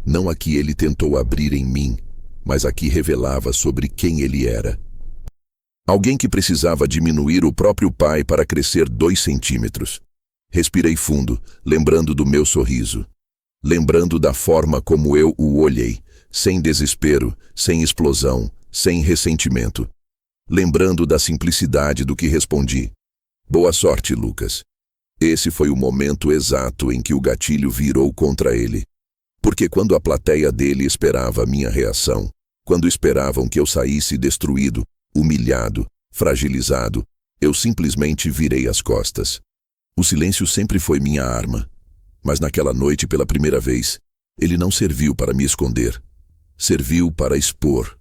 Não a que ele tentou abrir em mim, mas a que revelava sobre quem ele era. Alguém que precisava diminuir o próprio pai para crescer 2 centímetros. Respirei fundo, lembrando do meu sorriso. Lembrando da forma como eu o olhei, sem desespero, sem explosão, sem ressentimento. Lembrando da simplicidade do que respondi. Boa sorte, Lucas. Esse foi o momento exato em que o gatilho virou contra ele. Porque quando a plateia dele esperava a minha reação, quando esperavam que eu saísse destruído, humilhado, fragilizado, eu simplesmente virei as costas. O silêncio sempre foi minha arma. Mas naquela noite, pela primeira vez, ele não serviu para me esconder. Serviu para expor.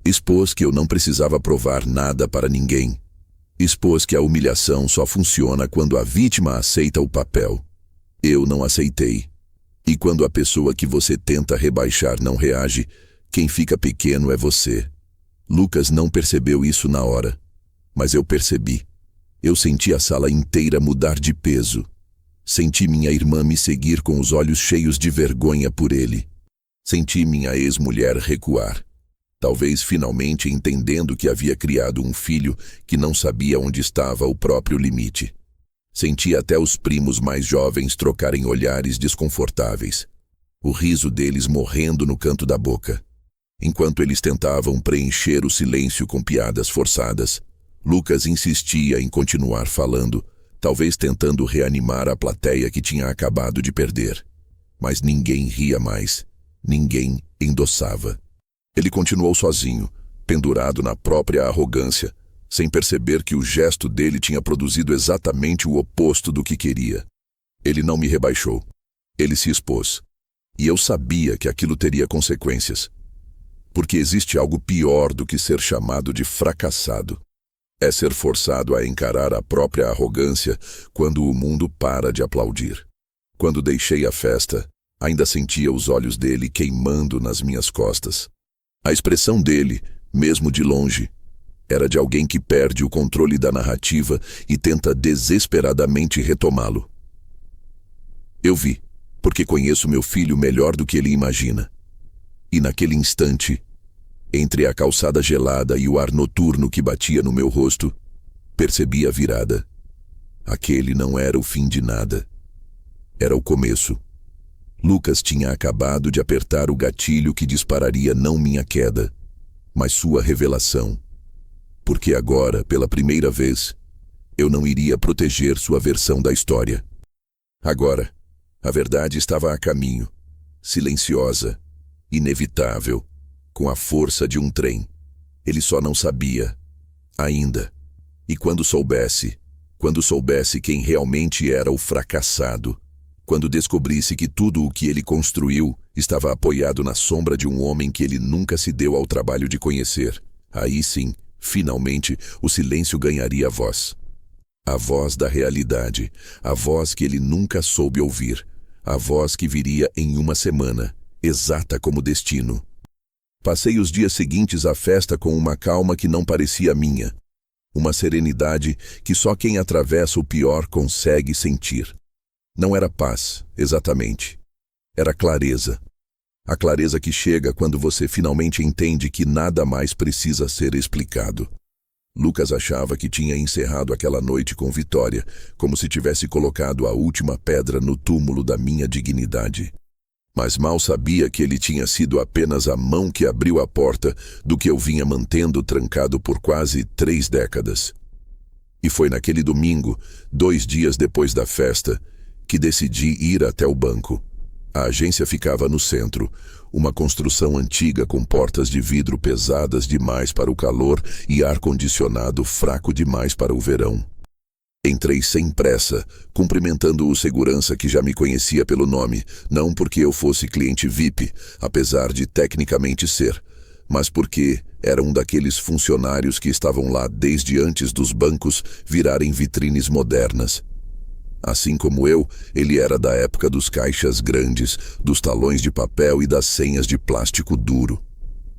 Expôs que eu não precisava provar nada para ninguém. Expôs que a humilhação só funciona quando a vítima aceita o papel. Eu não aceitei. E quando a pessoa que você tenta rebaixar não reage, quem fica pequeno é você. Lucas não percebeu isso na hora, mas eu percebi. Eu senti a sala inteira mudar de peso. Senti minha irmã me seguir com os olhos cheios de vergonha por ele. Senti minha ex-mulher recuar. Talvez finalmente entendendo que havia criado um filho que não sabia onde estava o próprio limite. Senti até os primos mais jovens trocarem olhares desconfortáveis. O riso deles morrendo no canto da boca. Enquanto eles tentavam preencher o silêncio com piadas forçadas, Lucas insistia em continuar falando, talvez tentando reanimar a plateia que tinha acabado de perder. Mas ninguém ria mais. Ninguém endossava. Ele continuou sozinho, pendurado na própria arrogância, sem perceber que o gesto dele tinha produzido exatamente o oposto do que queria. Ele não me rebaixou. Ele se expôs. E eu sabia que aquilo teria consequências. Porque existe algo pior do que ser chamado de fracassado. É ser forçado a encarar a própria arrogância quando o mundo para de aplaudir. Quando deixei a festa, ainda sentia os olhos dele queimando nas minhas costas. A expressão dele, mesmo de longe, era de alguém que perde o controle da narrativa e tenta desesperadamente retomá-lo. Eu vi, porque conheço meu filho melhor do que ele imagina. E naquele instante, entre a calçada gelada e o ar noturno que batia no meu rosto, percebi a virada. Aquele não era o fim de nada. Era o começo. Lucas tinha acabado de apertar o gatilho que dispararia não minha queda, mas sua revelação. Porque agora, pela primeira vez, eu não iria proteger sua versão da história. Agora, a verdade estava a caminho, silenciosa, inevitável, com a força de um trem. Ele só não sabia, ainda. E quando soubesse, Quando soubesse quem realmente era o fracassado. Quando descobrisse que tudo o que ele construiu estava apoiado na sombra de um homem que ele nunca se deu ao trabalho de conhecer. Aí sim, finalmente, o silêncio ganharia voz. A voz da realidade, a voz que ele nunca soube ouvir, a voz que viria em uma semana, exata como destino. Passei os dias seguintes à festa com uma calma que não parecia minha, uma serenidade que só quem atravessa o pior consegue sentir. Não era paz, exatamente. Era clareza. A clareza que chega quando você finalmente entende que nada mais precisa ser explicado. Lucas achava que tinha encerrado aquela noite com vitória, como se tivesse colocado a última pedra no túmulo da minha dignidade. Mas mal sabia que ele tinha sido apenas a mão que abriu a porta do que eu vinha mantendo trancado por quase 3 décadas. E foi naquele domingo, 2 dias depois da festa, que decidi ir até o banco. A agência ficava no centro, uma construção antiga com portas de vidro pesadas demais para o calor e ar-condicionado fraco demais para o verão. Entrei sem pressa, cumprimentando o segurança que já me conhecia pelo nome, não porque eu fosse cliente VIP, apesar de tecnicamente ser, mas porque era um daqueles funcionários que estavam lá desde antes dos bancos virarem vitrines modernas. Assim como eu, ele era da época dos caixas grandes, dos talões de papel e das senhas de plástico duro.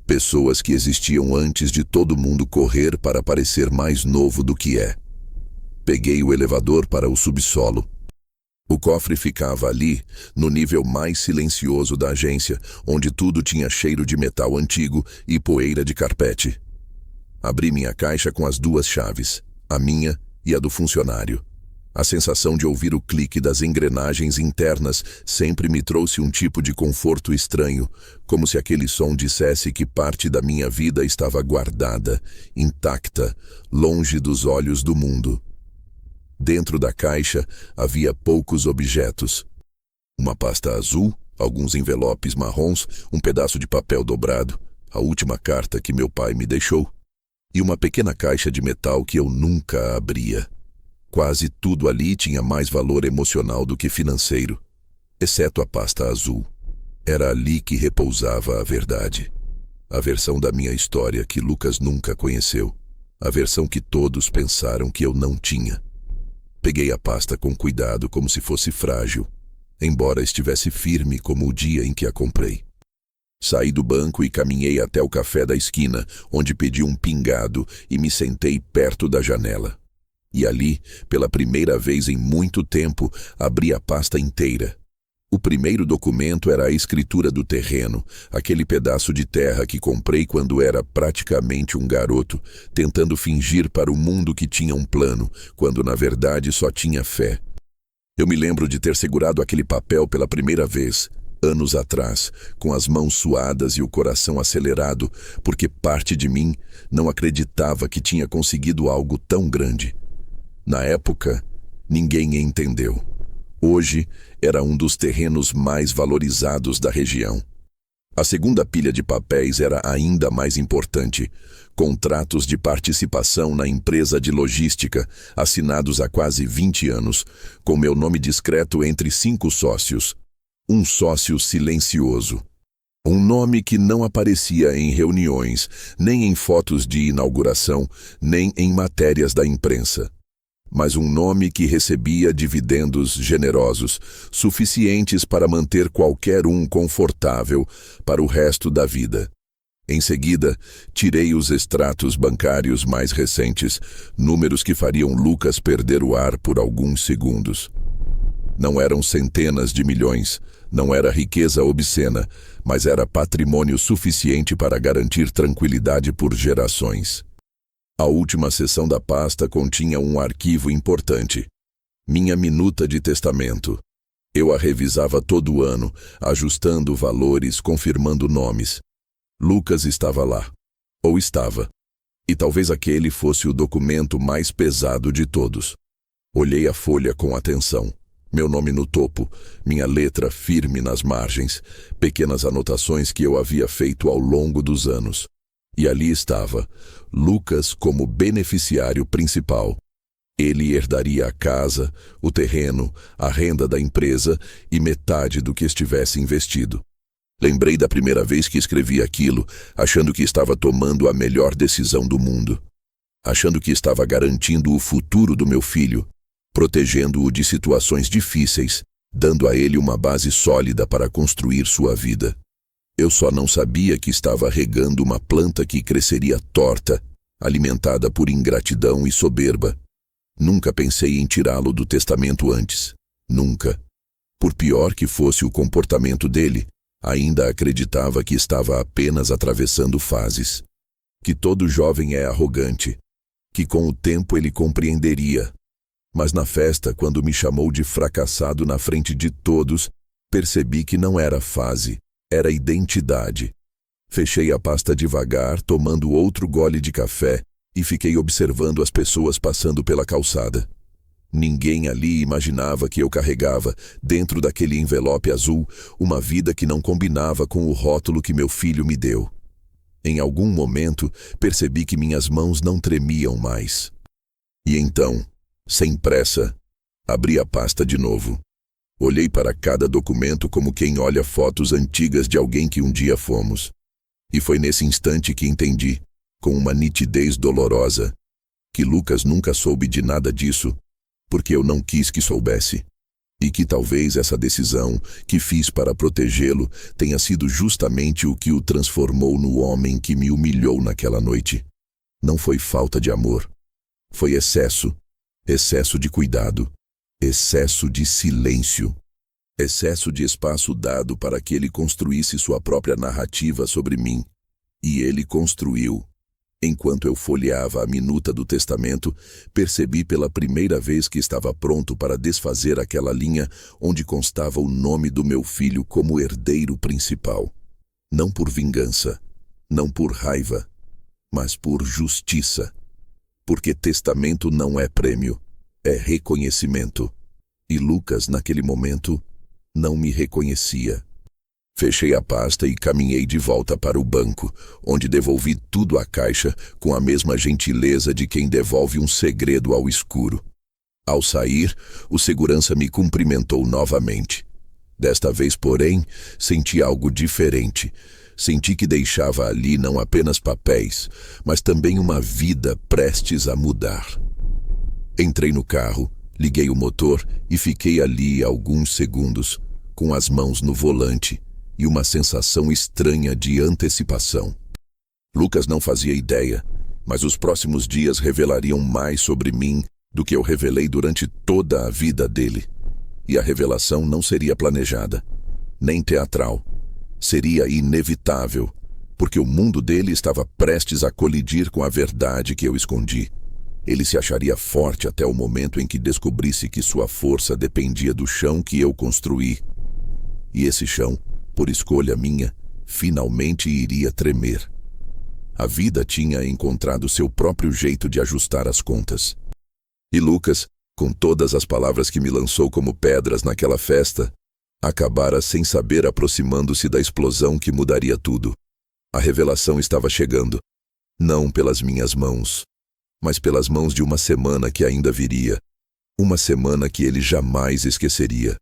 Pessoas que existiam antes de todo mundo correr para parecer mais novo do que é. Peguei o elevador para o subsolo. O cofre ficava ali, no nível mais silencioso da agência, onde tudo tinha cheiro de metal antigo e poeira de carpete. Abri minha caixa com as 2 chaves, a minha e a do funcionário. A sensação de ouvir o clique das engrenagens internas sempre me trouxe um tipo de conforto estranho, como se aquele som dissesse que parte da minha vida estava guardada, intacta, longe dos olhos do mundo. Dentro da caixa havia poucos objetos. Uma pasta azul, alguns envelopes marrons, um pedaço de papel dobrado, a última carta que meu pai me deixou, e uma pequena caixa de metal que eu nunca abria. Quase tudo ali tinha mais valor emocional do que financeiro, exceto a pasta azul. Era ali que repousava a verdade. A versão da minha história que Lucas nunca conheceu. A versão que todos pensaram que eu não tinha. Peguei a pasta com cuidado como se fosse frágil, embora estivesse firme como o dia em que a comprei. Saí do banco e caminhei até o café da esquina, onde pedi um pingado e me sentei perto da janela. E ali, pela primeira vez em muito tempo, abri a pasta inteira. O primeiro documento era a escritura do terreno, aquele pedaço de terra que comprei quando era praticamente um garoto, tentando fingir para o mundo que tinha um plano, quando na verdade só tinha fé. Eu me lembro de ter segurado aquele papel pela primeira vez, anos atrás, com as mãos suadas e o coração acelerado, porque parte de mim não acreditava que tinha conseguido algo tão grande. Na época, ninguém entendeu. Hoje, era um dos terrenos mais valorizados da região. A segunda pilha de papéis era ainda mais importante. Contratos de participação na empresa de logística, assinados há quase 20 anos, com meu nome discreto entre 5 sócios. Um sócio silencioso. Um nome que não aparecia em reuniões, nem em fotos de inauguração, nem em matérias da imprensa. Mas um nome que recebia dividendos generosos, suficientes para manter qualquer um confortável para o resto da vida. Em seguida, tirei os extratos bancários mais recentes, números que fariam Lucas perder o ar por alguns segundos. Não eram centenas de milhões, não era riqueza obscena, mas era patrimônio suficiente para garantir tranquilidade por gerações. A última seção da pasta continha um arquivo importante. Minha minuta de testamento. Eu a revisava todo ano, ajustando valores, confirmando nomes. Lucas estava lá. Ou estava. E talvez aquele fosse o documento mais pesado de todos. Olhei a folha com atenção. Meu nome no topo, minha letra firme nas margens, pequenas anotações que eu havia feito ao longo dos anos. E ali estava, Lucas como beneficiário principal. Ele herdaria a casa, o terreno, a renda da empresa e metade do que estivesse investido. Lembrei da primeira vez que escrevi aquilo, achando que estava tomando a melhor decisão do mundo. Achando que estava garantindo o futuro do meu filho, protegendo-o de situações difíceis, dando a ele uma base sólida para construir sua vida. Eu só não sabia que estava regando uma planta que cresceria torta, alimentada por ingratidão e soberba. Nunca pensei em tirá-lo do testamento antes. Nunca. Por pior que fosse o comportamento dele, ainda acreditava que estava apenas atravessando fases. Que todo jovem é arrogante. Que com o tempo ele compreenderia. Mas na festa, quando me chamou de fracassado na frente de todos, percebi que não era fase, era identidade. Fechei a pasta devagar, tomando outro gole de café, e fiquei observando as pessoas passando pela calçada. Ninguém ali imaginava que eu carregava, dentro daquele envelope azul, uma vida que não combinava com o rótulo que meu filho me deu. Em algum momento, percebi que minhas mãos não tremiam mais. E então, sem pressa, abri a pasta de novo. Olhei para cada documento como quem olha fotos antigas de alguém que um dia fomos. E foi nesse instante que entendi, com uma nitidez dolorosa, que Lucas nunca soube de nada disso, porque eu não quis que soubesse. E que talvez essa decisão que fiz para protegê-lo tenha sido justamente o que o transformou no homem que me humilhou naquela noite. Não foi falta de amor. Foi excesso de cuidado, excesso de silêncio, excesso de espaço dado para que ele construísse sua própria narrativa sobre mim. E ele construiu. Enquanto eu folheava a minuta do testamento, percebi pela primeira vez que estava pronto para desfazer aquela linha onde constava o nome do meu filho como herdeiro principal. Não por vingança, não por raiva, mas por justiça. Porque testamento não é prêmio, é reconhecimento. E Lucas, naquele momento, não me reconhecia. Fechei a pasta e caminhei de volta para o banco, onde devolvi tudo à caixa com a mesma gentileza de quem devolve um segredo ao escuro. Ao sair, o segurança me cumprimentou novamente. Desta vez, porém, senti algo diferente. Senti que deixava ali não apenas papéis, mas também uma vida prestes a mudar. Entrei no carro, liguei o motor e fiquei ali alguns segundos, com as mãos no volante e uma sensação estranha de antecipação. Lucas não fazia ideia, mas os próximos dias revelariam mais sobre mim do que eu revelei durante toda a vida dele. E a revelação não seria planejada, nem teatral. Seria inevitável, porque o mundo dele estava prestes a colidir com a verdade que eu escondi. Ele se acharia forte até o momento em que descobrisse que sua força dependia do chão que eu construí. E esse chão, por escolha minha, finalmente iria tremer. A vida tinha encontrado seu próprio jeito de ajustar as contas. E Lucas, com todas as palavras que me lançou como pedras naquela festa, acabara sem saber aproximando-se da explosão que mudaria tudo. A revelação estava chegando, não pelas minhas mãos, mas pelas mãos de uma semana que ainda viria, uma semana que ele jamais esqueceria.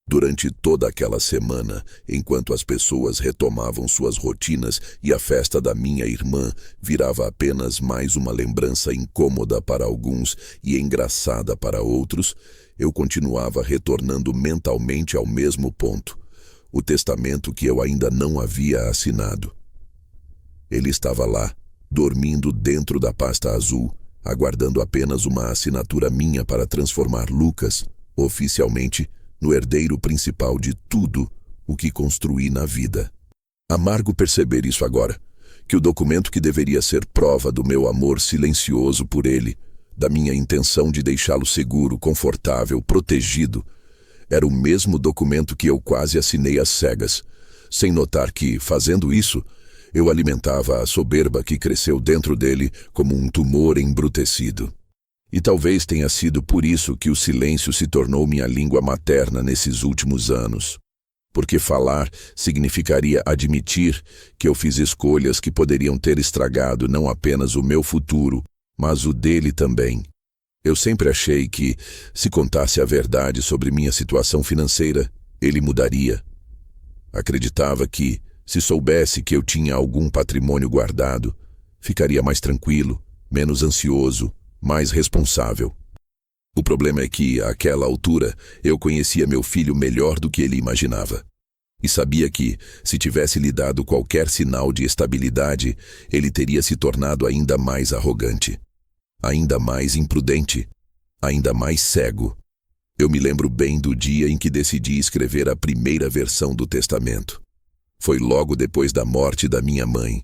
Durante toda aquela semana, enquanto as pessoas retomavam suas rotinas e a festa da minha irmã virava apenas mais uma lembrança incômoda para alguns e engraçada para outros, eu continuava retornando mentalmente ao mesmo ponto, o testamento que eu ainda não havia assinado. Ele estava lá, dormindo dentro da pasta azul, aguardando apenas uma assinatura minha para transformar Lucas, oficialmente, no herdeiro principal de tudo o que construí na vida. Amargo perceber isso agora, que o documento que deveria ser prova do meu amor silencioso por ele, da minha intenção de deixá-lo seguro, confortável, protegido, era o mesmo documento que eu quase assinei às cegas, sem notar que, fazendo isso, eu alimentava a soberba que cresceu dentro dele como um tumor embrutecido. E talvez tenha sido por isso que o silêncio se tornou minha língua materna nesses últimos anos. Porque falar significaria admitir que eu fiz escolhas que poderiam ter estragado não apenas o meu futuro, mas o dele também. Eu sempre achei que, se contasse a verdade sobre minha situação financeira, ele mudaria. Acreditava que, se soubesse que eu tinha algum patrimônio guardado, ficaria mais tranquilo, menos ansioso, mais responsável. O problema é que, àquela altura, eu conhecia meu filho melhor do que ele imaginava. E sabia que, se tivesse lhe dado qualquer sinal de estabilidade, ele teria se tornado ainda mais arrogante, ainda mais imprudente, ainda mais cego. Eu me lembro bem do dia em que decidi escrever a primeira versão do testamento. Foi logo depois da morte da minha mãe.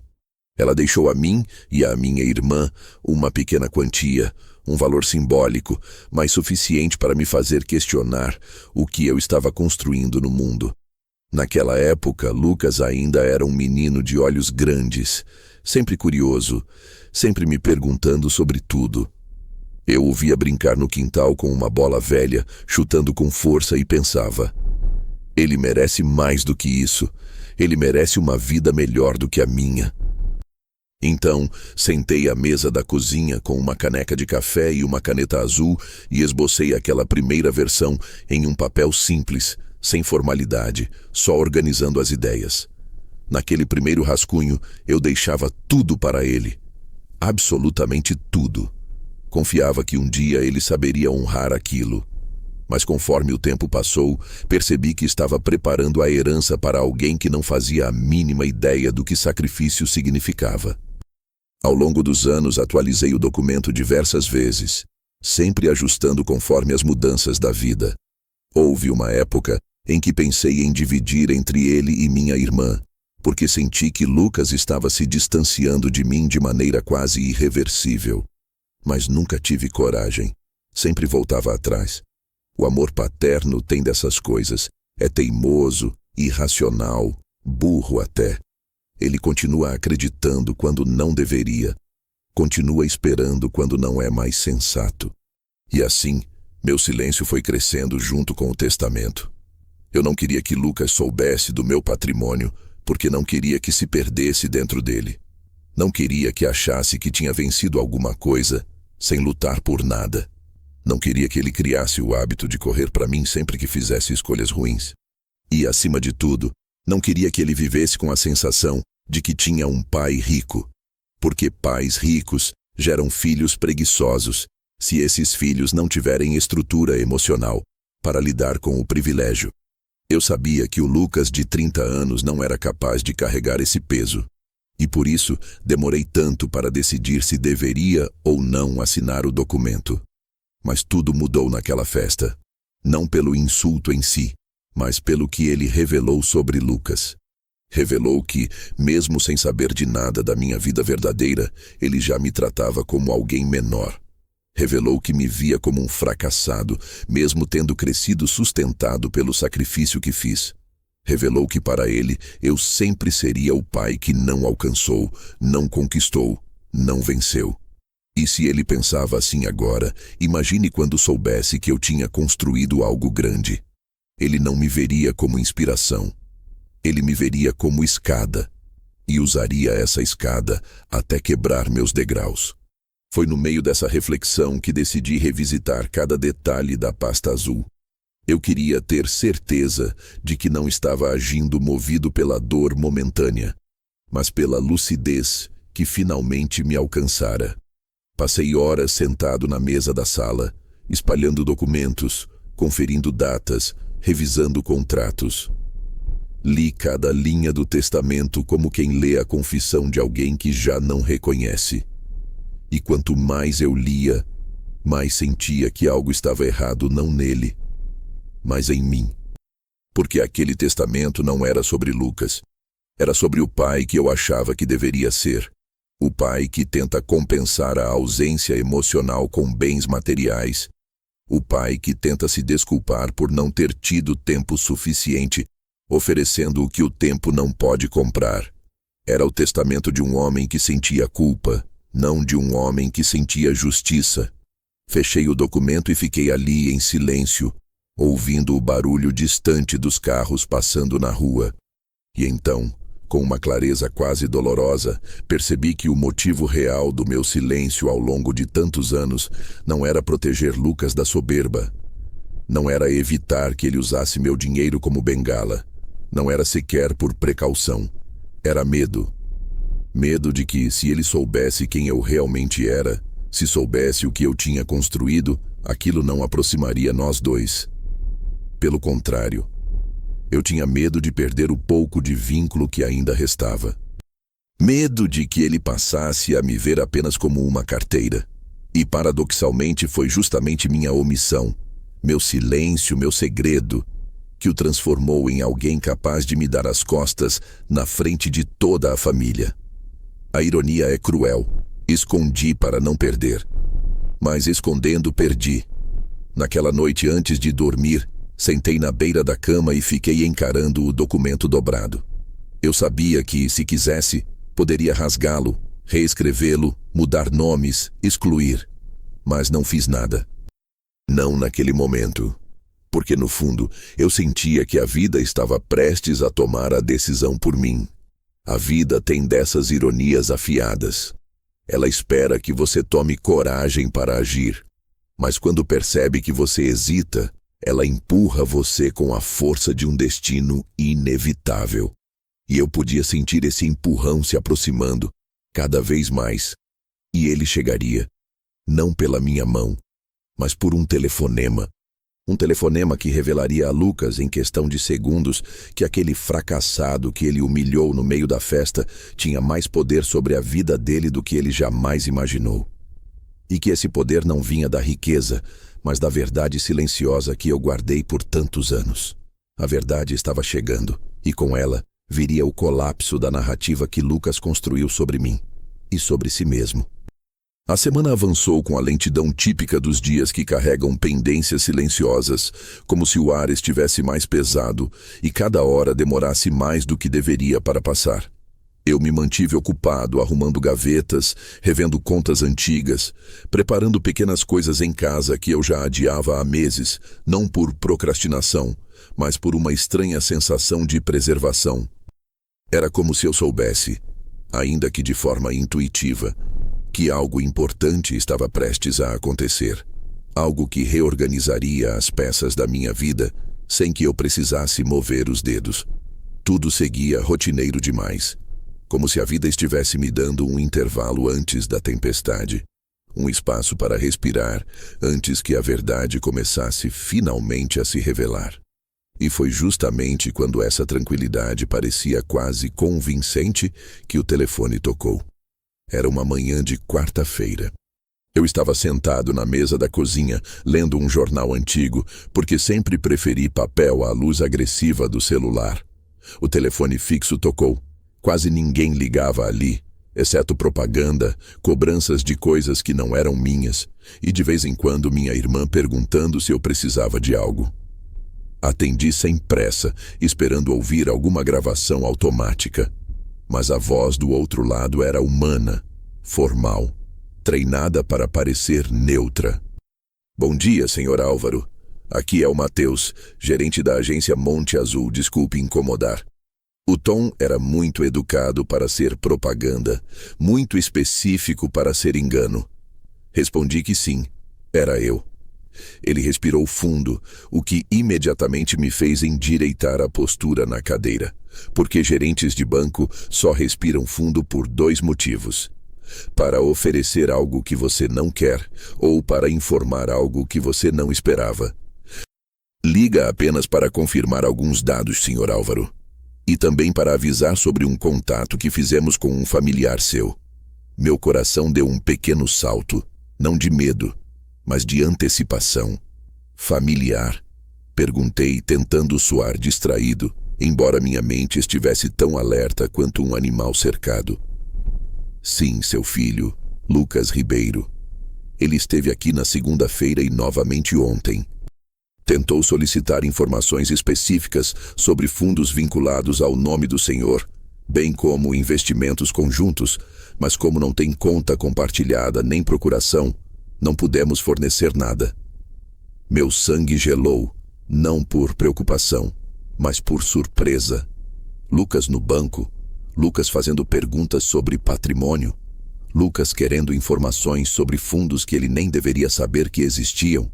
Ela deixou a mim e à minha irmã uma pequena quantia, um valor simbólico, mas suficiente para me fazer questionar o que eu estava construindo no mundo. Naquela época, Lucas ainda era um menino de olhos grandes, sempre curioso, sempre me perguntando sobre tudo. Eu o via brincar no quintal com uma bola velha, chutando com força e pensava: ele merece mais do que isso, ele merece uma vida melhor do que a minha. Então, sentei à mesa da cozinha com uma caneca de café e uma caneta azul e esbocei aquela primeira versão em um papel simples, sem formalidade, só organizando as ideias. Naquele primeiro rascunho, eu deixava tudo para ele. Absolutamente tudo. Confiava que um dia ele saberia honrar aquilo. Mas conforme o tempo passou, percebi que estava preparando a herança para alguém que não fazia a mínima ideia do que sacrifício significava. Ao longo dos anos, atualizei o documento diversas vezes, sempre ajustando conforme as mudanças da vida. Houve uma época em que pensei em dividir entre ele e minha irmã, porque senti que Lucas estava se distanciando de mim de maneira quase irreversível. Mas nunca tive coragem, sempre voltava atrás. O amor paterno tem dessas coisas, é teimoso, irracional, burro até. Ele continua acreditando quando não deveria, continua esperando quando não é mais sensato. E assim, meu silêncio foi crescendo junto com o testamento. Eu não queria que Lucas soubesse do meu patrimônio, porque não queria que se perdesse dentro dele. Não queria que achasse que tinha vencido alguma coisa, sem lutar por nada. Não queria que ele criasse o hábito de correr para mim sempre que fizesse escolhas ruins. E, acima de tudo, não queria que ele vivesse com a sensação de que tinha um pai rico, porque pais ricos geram filhos preguiçosos, se esses filhos não tiverem estrutura emocional para lidar com o privilégio. Eu sabia que o Lucas de 30 anos não era capaz de carregar esse peso, e por isso demorei tanto para decidir se deveria ou não assinar o documento. Mas tudo mudou naquela festa, não pelo insulto em si, mas pelo que ele revelou sobre Lucas. Revelou que, mesmo sem saber de nada da minha vida verdadeira, ele já me tratava como alguém menor. Revelou que me via como um fracassado, mesmo tendo crescido sustentado pelo sacrifício que fiz. Revelou que para ele eu sempre seria o pai que não alcançou, não conquistou, não venceu. E se ele pensava assim agora, imagine quando soubesse que eu tinha construído algo grande. Ele não me veria como inspiração. Ele me veria como escada, e usaria essa escada até quebrar meus degraus. Foi no meio dessa reflexão que decidi revisitar cada detalhe da pasta azul. Eu queria ter certeza de que não estava agindo movido pela dor momentânea, mas pela lucidez que finalmente me alcançara. Passei horas sentado na mesa da sala, espalhando documentos, conferindo datas, revisando contratos. Li cada linha do testamento como quem lê a confissão de alguém que já não reconhece. E quanto mais eu lia, mais sentia que algo estava errado não nele, mas em mim. Porque aquele testamento não era sobre Lucas. Era sobre o pai que eu achava que deveria ser. O pai que tenta compensar a ausência emocional com bens materiais. O pai que tenta se desculpar por não ter tido tempo suficiente, oferecendo o que o tempo não pode comprar. Era o testamento de um homem que sentia culpa, não de um homem que sentia justiça. Fechei o documento e fiquei ali em silêncio, ouvindo o barulho distante dos carros passando na rua. E então, Com uma clareza quase dolorosa, percebi que o motivo real do meu silêncio ao longo de tantos anos não era proteger Lucas da soberba. Não era evitar que ele usasse meu dinheiro como bengala. Não era sequer por precaução. Era medo. Medo de que, se ele soubesse quem eu realmente era, se soubesse o que eu tinha construído, aquilo não aproximaria nós dois. Pelo contrário, eu tinha medo de perder o pouco de vínculo que ainda restava. Medo de que ele passasse a me ver apenas como uma carteira. E paradoxalmente foi justamente minha omissão, meu silêncio, meu segredo, que o transformou em alguém capaz de me dar as costas na frente de toda a família. A ironia é cruel. Escondi para não perder. Mas escondendo, perdi. Naquela noite antes de dormir, sentei na beira da cama e fiquei encarando o documento dobrado. Eu sabia que, se quisesse, poderia rasgá-lo, reescrevê-lo, mudar nomes, excluir. Mas não fiz nada. Não naquele momento. Porque, no fundo, eu sentia que a vida estava prestes a tomar a decisão por mim. A vida tem dessas ironias afiadas. Ela espera que você tome coragem para agir. Mas quando percebe que você hesita, ela empurra você com a força de um destino inevitável. E eu podia sentir esse empurrão se aproximando, cada vez mais. E ele chegaria, não pela minha mão, mas por um telefonema. Um telefonema que revelaria a Lucas, em questão de segundos, que aquele fracassado que ele humilhou no meio da festa tinha mais poder sobre a vida dele do que ele jamais imaginou. E que esse poder não vinha da riqueza, mas da verdade silenciosa que eu guardei por tantos anos. A verdade estava chegando, e com ela viria o colapso da narrativa que Lucas construiu sobre mim e sobre si mesmo. A semana avançou com a lentidão típica dos dias que carregam pendências silenciosas, como se o ar estivesse mais pesado e cada hora demorasse mais do que deveria para passar. Eu me mantive ocupado arrumando gavetas, revendo contas antigas, preparando pequenas coisas em casa que eu já adiava há meses, não por procrastinação, mas por uma estranha sensação de preservação. Era como se eu soubesse, ainda que de forma intuitiva, que algo importante estava prestes a acontecer. Algo que reorganizaria as peças da minha vida sem que eu precisasse mover os dedos. Tudo seguia rotineiro demais, como se a vida estivesse me dando um intervalo antes da tempestade. Um espaço para respirar antes que a verdade começasse finalmente a se revelar. E foi justamente quando essa tranquilidade parecia quase convincente que o telefone tocou. Era uma manhã de quarta-feira. Eu estava sentado na mesa da cozinha, lendo um jornal antigo, porque sempre preferi papel à luz agressiva do celular. O telefone fixo tocou. Quase ninguém ligava ali, exceto propaganda, cobranças de coisas que não eram minhas, e de vez em quando minha irmã perguntando se eu precisava de algo. Atendi sem pressa, esperando ouvir alguma gravação automática. Mas a voz do outro lado era humana, formal, treinada para parecer neutra. Bom dia, Sr. Álvaro. Aqui é o Matheus, gerente da agência Monte Azul. Desculpe incomodar. O tom era muito educado para ser propaganda, muito específico para ser engano. Respondi que sim, era eu. Ele respirou fundo, o que imediatamente me fez endireitar a postura na cadeira, porque gerentes de banco só respiram fundo por dois motivos: para oferecer algo que você não quer ou para informar algo que você não esperava. Liga apenas para confirmar alguns dados, Sr. Álvaro, e também para avisar sobre um contato que fizemos com um familiar seu. Meu coração deu um pequeno salto, não de medo, mas de antecipação. Familiar? Perguntei, tentando soar distraído, embora minha mente estivesse tão alerta quanto um animal cercado. Sim, seu filho, Lucas Ribeiro. Ele esteve aqui na segunda-feira e novamente ontem. Tentou solicitar informações específicas sobre fundos vinculados ao nome do senhor, bem como investimentos conjuntos, mas como não tem conta compartilhada nem procuração, não pudemos fornecer nada. Meu sangue gelou, não por preocupação, mas por surpresa. Lucas no banco, Lucas fazendo perguntas sobre patrimônio. Lucas querendo informações sobre fundos que ele nem deveria saber que existiam.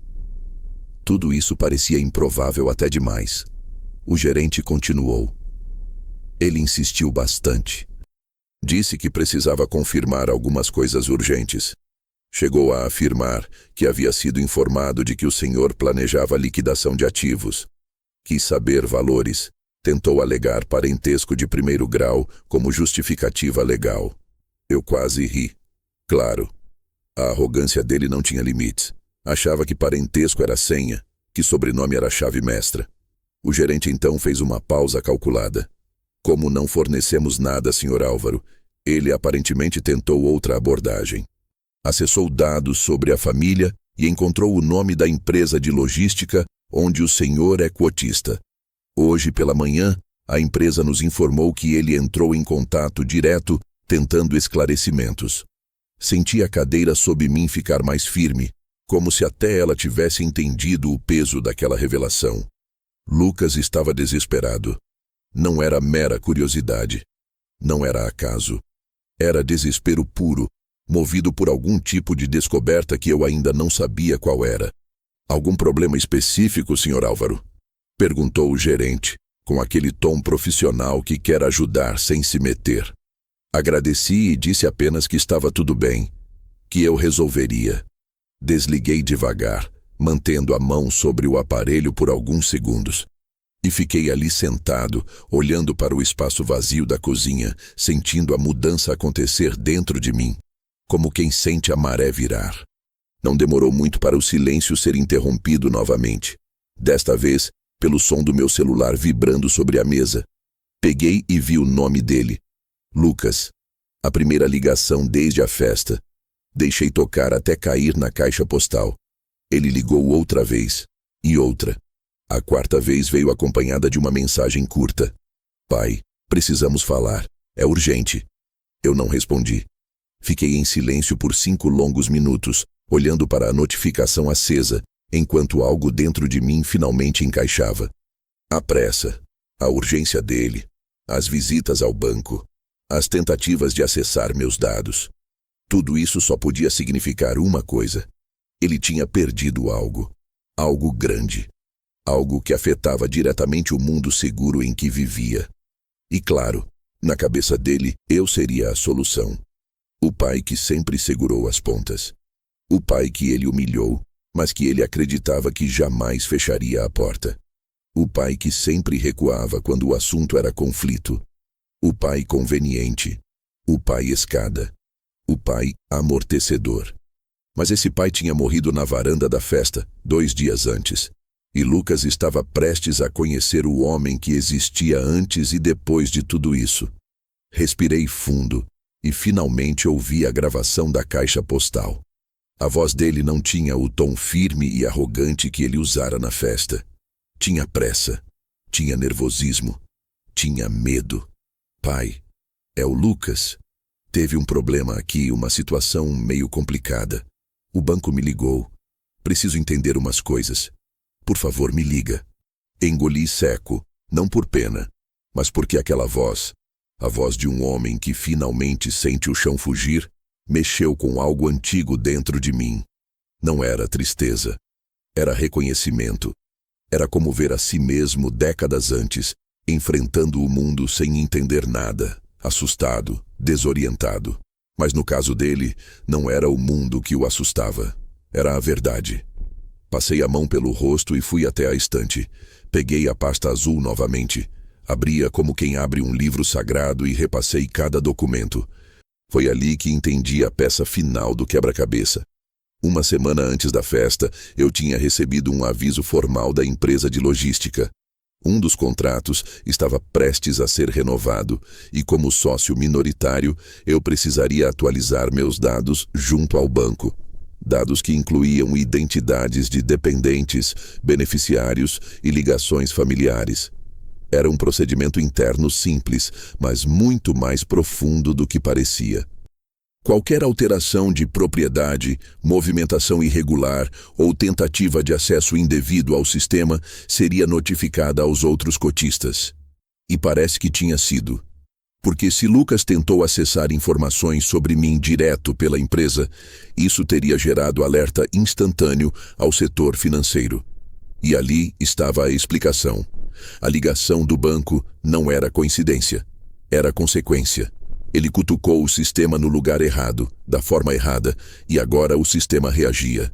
Tudo isso parecia improvável até demais. O gerente continuou. Ele insistiu bastante. Disse que precisava confirmar algumas coisas urgentes. Chegou a afirmar que havia sido informado de que o senhor planejava a liquidação de ativos. Quis saber valores. Tentou alegar parentesco de primeiro grau como justificativa legal. Eu quase ri. Claro, a arrogância dele não tinha limites. Achava que parentesco era senha, que sobrenome era chave mestra. O gerente então fez uma pausa calculada. Como não fornecemos nada, Sr. Álvaro, ele aparentemente tentou outra abordagem. Acessou dados sobre a família e encontrou o nome da empresa de logística onde o senhor é cotista. Hoje pela manhã, a empresa nos informou que ele entrou em contato direto tentando esclarecimentos. Senti a cadeira sob mim ficar mais firme, como se até ela tivesse entendido o peso daquela revelação. Lucas estava desesperado. Não era mera curiosidade. Não era acaso. Era desespero puro, movido por algum tipo de descoberta que eu ainda não sabia qual era. Algum problema específico, Sr. Álvaro? Perguntou o gerente, com aquele tom profissional que quer ajudar sem se meter. Agradeci e disse apenas que estava tudo bem, que eu resolveria. Desliguei devagar, mantendo a mão sobre o aparelho por alguns segundos. E fiquei ali sentado, olhando para o espaço vazio da cozinha, sentindo a mudança acontecer dentro de mim, como quem sente a maré virar. Não demorou muito para o silêncio ser interrompido novamente. Desta vez, pelo som do meu celular vibrando sobre a mesa. Peguei e vi o nome dele. Lucas. A primeira ligação desde a festa. Deixei tocar até cair na caixa postal. Ele ligou outra vez. E outra. A quarta vez veio acompanhada de uma mensagem curta. Pai, precisamos falar. É urgente. Eu não respondi. Fiquei em silêncio por 5 longos minutos, olhando para a notificação acesa, enquanto algo dentro de mim finalmente encaixava. A pressa, a urgência dele, as visitas ao banco, as tentativas de acessar meus dados. Tudo isso só podia significar uma coisa. Ele tinha perdido algo. Algo grande. Algo que afetava diretamente o mundo seguro em que vivia. E claro, na cabeça dele, eu seria a solução. O pai que sempre segurou as pontas. O pai que ele humilhou, mas que ele acreditava que jamais fecharia a porta. O pai que sempre recuava quando o assunto era conflito. O pai conveniente. O pai escada. O pai amortecedor. Mas esse pai tinha morrido na varanda da festa, 2 dias antes. E Lucas estava prestes a conhecer o homem que existia antes e depois de tudo isso. Respirei fundo e finalmente ouvi a gravação da caixa postal. A voz dele não tinha o tom firme e arrogante que ele usara na festa. Tinha pressa, tinha nervosismo, tinha medo. Pai, é o Lucas. Teve um problema aqui, uma situação meio complicada. O banco me ligou. Preciso entender umas coisas. Por favor, me liga. Engoli seco, não por pena, mas porque aquela voz, a voz de um homem que finalmente sente o chão fugir, mexeu com algo antigo dentro de mim. Não era tristeza. Era reconhecimento. Era como ver a si mesmo décadas antes, enfrentando o mundo sem entender nada, assustado, desorientado. Mas no caso dele, não era o mundo que o assustava. Era a verdade. Passei a mão pelo rosto e fui até a estante. Peguei a pasta azul novamente. Abria como quem abre um livro sagrado e repassei cada documento. Foi ali que entendi a peça final do quebra-cabeça. Uma semana antes da festa, eu tinha recebido um aviso formal da empresa de logística. Um dos contratos estava prestes a ser renovado e, como sócio minoritário, eu precisaria atualizar meus dados junto ao banco. Dados que incluíam identidades de dependentes, beneficiários e ligações familiares. Era um procedimento interno simples, mas muito mais profundo do que parecia. Qualquer alteração de propriedade, movimentação irregular ou tentativa de acesso indevido ao sistema seria notificada aos outros cotistas. E parece que tinha sido. Porque se Lucas tentou acessar informações sobre mim direto pela empresa, isso teria gerado alerta instantâneo ao setor financeiro. E ali estava a explicação. A ligação do banco não era coincidência, era consequência. Ele cutucou o sistema no lugar errado, da forma errada, e agora o sistema reagia.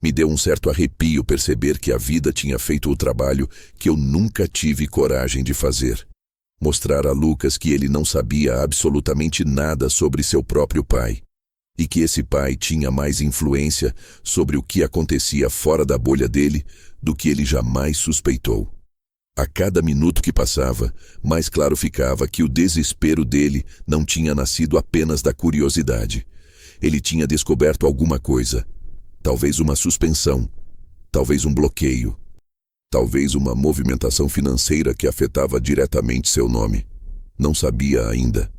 Me deu um certo arrepio perceber que a vida tinha feito o trabalho que eu nunca tive coragem de fazer. Mostrar a Lucas que ele não sabia absolutamente nada sobre seu próprio pai. E que esse pai tinha mais influência sobre o que acontecia fora da bolha dele do que ele jamais suspeitou. A cada minuto que passava, mais claro ficava que o desespero dele não tinha nascido apenas da curiosidade. Ele tinha descoberto alguma coisa. Talvez uma suspensão. Talvez um bloqueio. Talvez uma movimentação financeira que afetava diretamente seu nome. Não sabia ainda.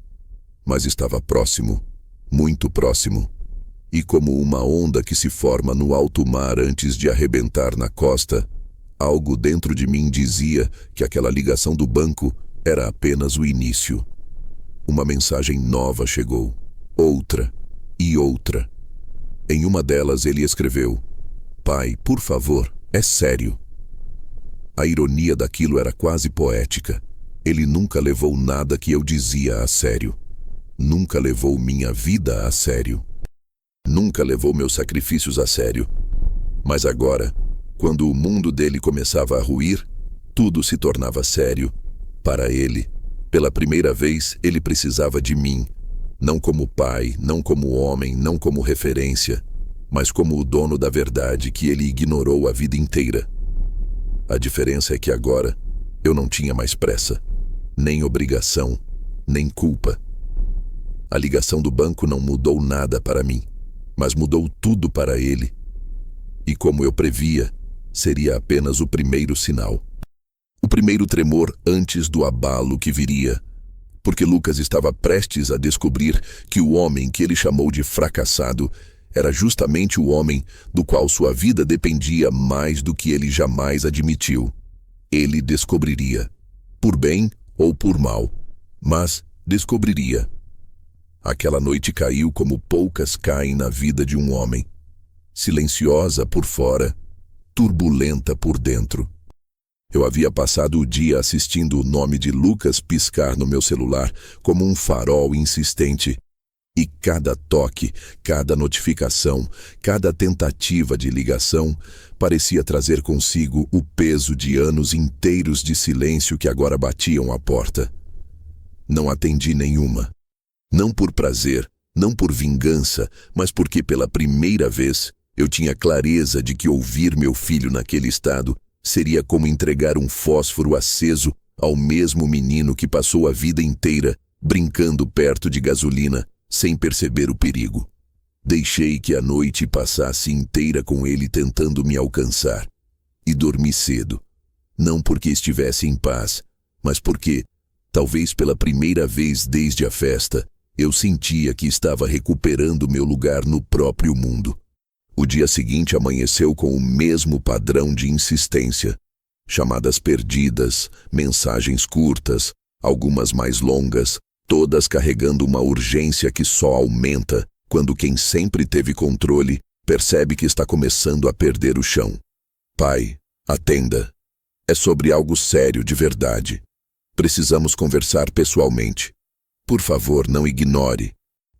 Mas estava próximo. Muito próximo. E como uma onda que se forma no alto mar antes de arrebentar na costa, algo dentro de mim dizia que aquela ligação do banco era apenas o início. Uma mensagem nova chegou. Outra e outra. Em uma delas ele escreveu: "Pai, por favor, é sério." A ironia daquilo era quase poética. Ele nunca levou nada que eu dizia a sério. Nunca levou minha vida a sério. Nunca levou meus sacrifícios a sério. Mas agora, quando o mundo dele começava a ruir, tudo se tornava sério. Para ele, pela primeira vez, ele precisava de mim. Não como pai, não como homem, não como referência, mas como o dono da verdade que ele ignorou a vida inteira. A diferença é que agora eu não tinha mais pressa, nem obrigação, nem culpa. A ligação do banco não mudou nada para mim, mas mudou tudo para ele. E como eu previa, seria apenas o primeiro sinal. O primeiro tremor antes do abalo que viria, porque Lucas estava prestes a descobrir que o homem que ele chamou de fracassado era justamente o homem do qual sua vida dependia mais do que ele jamais admitiu. Ele descobriria, por bem ou por mal, mas descobriria. Aquela noite caiu como poucas caem na vida de um homem, silenciosa por fora, turbulenta por dentro. Eu havia passado o dia assistindo o nome de Lucas piscar no meu celular como um farol insistente. E cada toque, cada notificação, cada tentativa de ligação parecia trazer consigo o peso de anos inteiros de silêncio que agora batiam à porta. Não atendi nenhuma. Não por prazer, não por vingança, mas porque pela primeira vez eu tinha clareza de que ouvir meu filho naquele estado seria como entregar um fósforo aceso ao mesmo menino que passou a vida inteira brincando perto de gasolina, sem perceber o perigo. Deixei que a noite passasse inteira com ele tentando me alcançar. E dormi cedo. Não porque estivesse em paz, mas porque, talvez pela primeira vez desde a festa, eu sentia que estava recuperando meu lugar no próprio mundo. O dia seguinte amanheceu com o mesmo padrão de insistência. Chamadas perdidas, mensagens curtas, algumas mais longas, todas carregando uma urgência que só aumenta quando quem sempre teve controle percebe que está começando a perder o chão. Pai, atenda. É sobre algo sério de verdade. Precisamos conversar pessoalmente. Por favor, não ignore.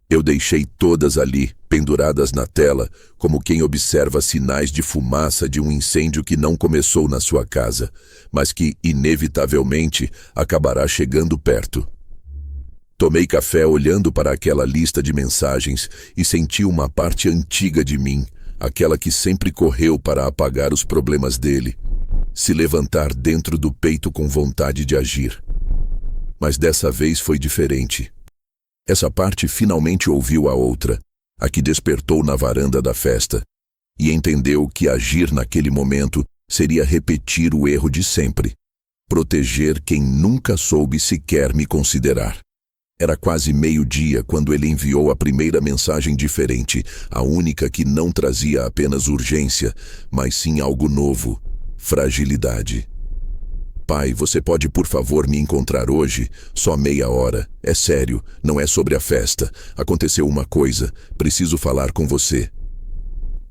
Eu deixei todas ali, penduradas na tela, como quem observa sinais de fumaça de um incêndio que não começou na sua casa, mas que, inevitavelmente, acabará chegando perto. Tomei café olhando para aquela lista de mensagens e senti uma parte antiga de mim, aquela que sempre correu para apagar os problemas dele, se levantar dentro do peito com vontade de agir. Mas dessa vez foi diferente. Essa parte finalmente ouviu a outra, a que despertou na varanda da festa, e entendeu que agir naquele momento seria repetir o erro de sempre, proteger quem nunca soube sequer me considerar. Era quase meio-dia quando ele enviou a primeira mensagem diferente, a única que não trazia apenas urgência, mas sim algo novo: fragilidade. Pai, você pode por favor me encontrar hoje? Só meia hora. É sério, não é sobre a festa. Aconteceu uma coisa, preciso falar com você.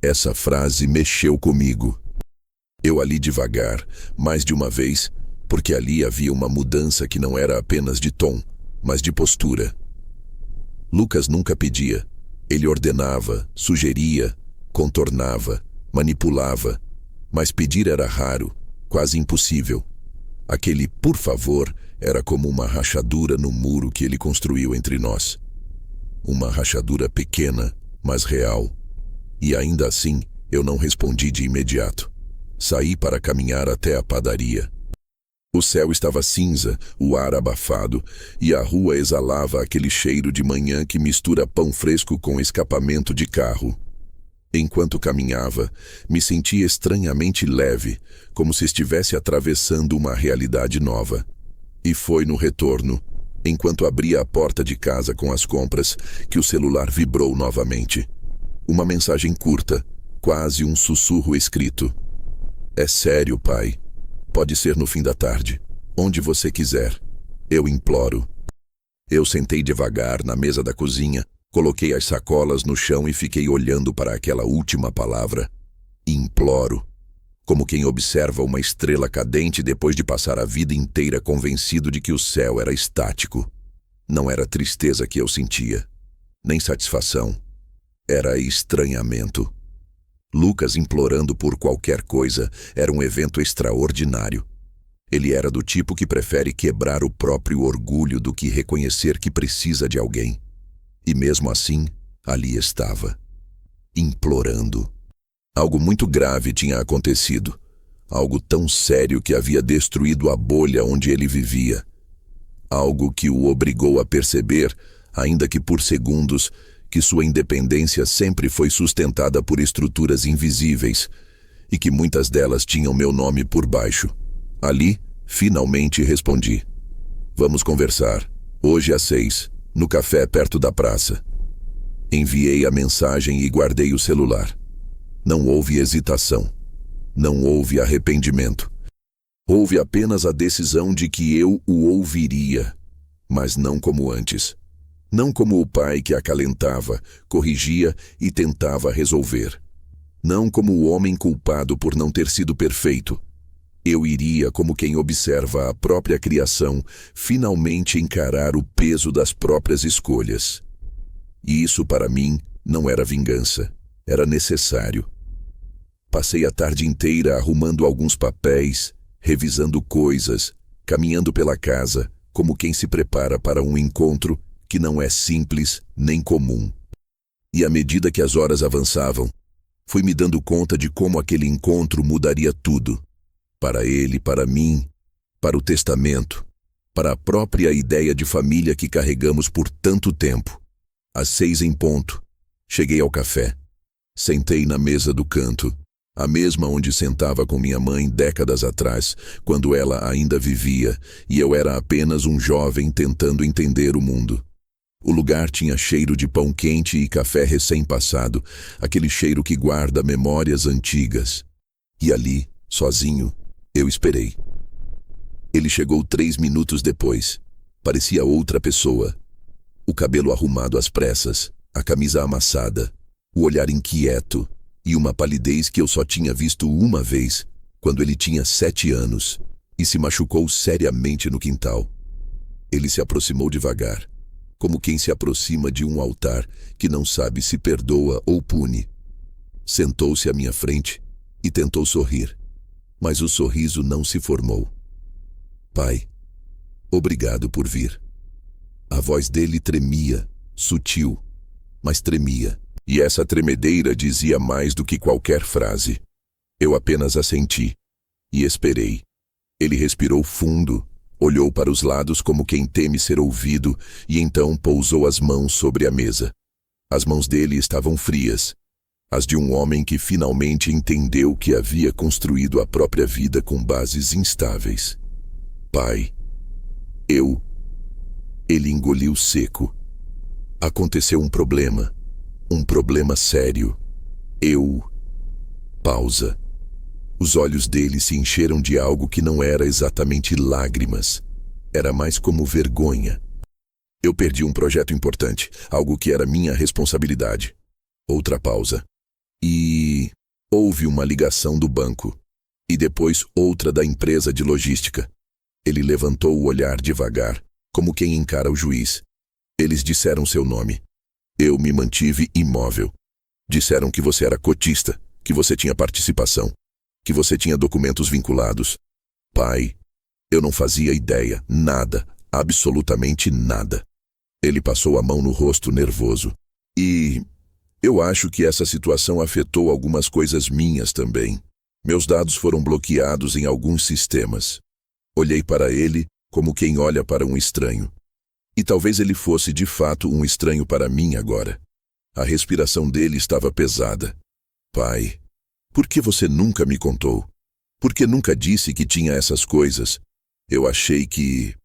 Essa frase mexeu comigo. Eu ali devagar, mais de uma vez, porque ali havia uma mudança que não era apenas de tom, mas de postura. Lucas nunca pedia. Ele ordenava, sugeria, contornava, manipulava, mas pedir era raro, quase impossível. Aquele por favor era como uma rachadura no muro que ele construiu entre nós. Uma rachadura pequena, mas real. E ainda assim, eu não respondi de imediato. Saí para caminhar até a padaria. O céu estava cinza, o ar abafado, e a rua exalava aquele cheiro de manhã que mistura pão fresco com escapamento de carro. Enquanto caminhava, me senti estranhamente leve, como se estivesse atravessando uma realidade nova. E foi no retorno, enquanto abria a porta de casa com as compras, que o celular vibrou novamente. Uma mensagem curta, quase um sussurro escrito. É sério, pai. Pode ser no fim da tarde, onde você quiser. Eu imploro. Eu sentei devagar na mesa da cozinha, coloquei as sacolas no chão e fiquei olhando para aquela última palavra. Imploro. Como quem observa uma estrela cadente depois de passar a vida inteira convencido de que o céu era estático. Não era tristeza que eu sentia, nem satisfação. Era estranhamento. Lucas implorando por qualquer coisa era um evento extraordinário. Ele era do tipo que prefere quebrar o próprio orgulho do que reconhecer que precisa de alguém. E mesmo assim, ali estava, implorando. Algo muito grave tinha acontecido. Algo tão sério que havia destruído a bolha onde ele vivia. Algo que o obrigou a perceber, ainda que por segundos, que sua independência sempre foi sustentada por estruturas invisíveis e que muitas delas tinham meu nome por baixo. Ali, finalmente respondi. Vamos conversar, hoje às 6, no café perto da praça. Enviei a mensagem e guardei o celular. Não houve hesitação. Não houve arrependimento. Houve apenas a decisão de que eu o ouviria, mas não como antes. Não como o pai que acalentava, corrigia e tentava resolver. Não como o homem culpado por não ter sido perfeito. Eu iria como quem observa a própria criação finalmente encarar o peso das próprias escolhas. E isso para mim não era vingança, era necessário. Passei a tarde inteira arrumando alguns papéis, revisando coisas, caminhando pela casa, como quem se prepara para um encontro que não é simples nem comum. E à medida que as horas avançavam, fui me dando conta de como aquele encontro mudaria tudo. Para ele, para mim, para o testamento, para a própria ideia de família que carregamos por tanto tempo. Às 6 em ponto, cheguei ao café. Sentei na mesa do canto, a mesma onde sentava com minha mãe décadas atrás, quando ela ainda vivia e eu era apenas um jovem tentando entender o mundo. O lugar tinha cheiro de pão quente e café recém-passado, aquele cheiro que guarda memórias antigas. E ali, sozinho, eu esperei. Ele chegou 3 minutos depois. Parecia outra pessoa. O cabelo arrumado às pressas, a camisa amassada, o olhar inquieto e uma palidez que eu só tinha visto uma vez, quando ele tinha 7 anos, e se machucou seriamente no quintal. Ele se aproximou devagar, como quem se aproxima de um altar que não sabe se perdoa ou pune. Sentou-se à minha frente e tentou sorrir, mas o sorriso não se formou. Pai, obrigado por vir. A voz dele tremia, sutil, mas tremia, e essa tremedeira dizia mais do que qualquer frase. Eu apenas assenti e esperei. Ele respirou fundo, olhou para os lados como quem teme ser ouvido e então pousou as mãos sobre a mesa. As mãos dele estavam frias, as de um homem que finalmente entendeu que havia construído a própria vida com bases instáveis. Pai, Ele engoliu seco. Aconteceu um problema sério. Pausa. Os olhos dele se encheram de algo que não era exatamente lágrimas. Era mais como vergonha. Eu perdi um projeto importante, algo que era minha responsabilidade. Outra pausa. E houve uma ligação do banco. E depois outra da empresa de logística. Ele levantou o olhar devagar, como quem encara o juiz. Eles disseram seu nome. Eu me mantive imóvel. Disseram que você era cotista, que você tinha participação, que você tinha documentos vinculados. Pai, eu não fazia ideia, nada, absolutamente nada. Ele passou a mão no rosto nervoso. E eu acho que essa situação afetou algumas coisas minhas também. Meus dados foram bloqueados em alguns sistemas. Olhei para ele como quem olha para um estranho. E talvez ele fosse de fato um estranho para mim agora. A respiração dele estava pesada. Pai, por que você nunca me contou? Por que nunca disse que tinha essas coisas? Eu achei...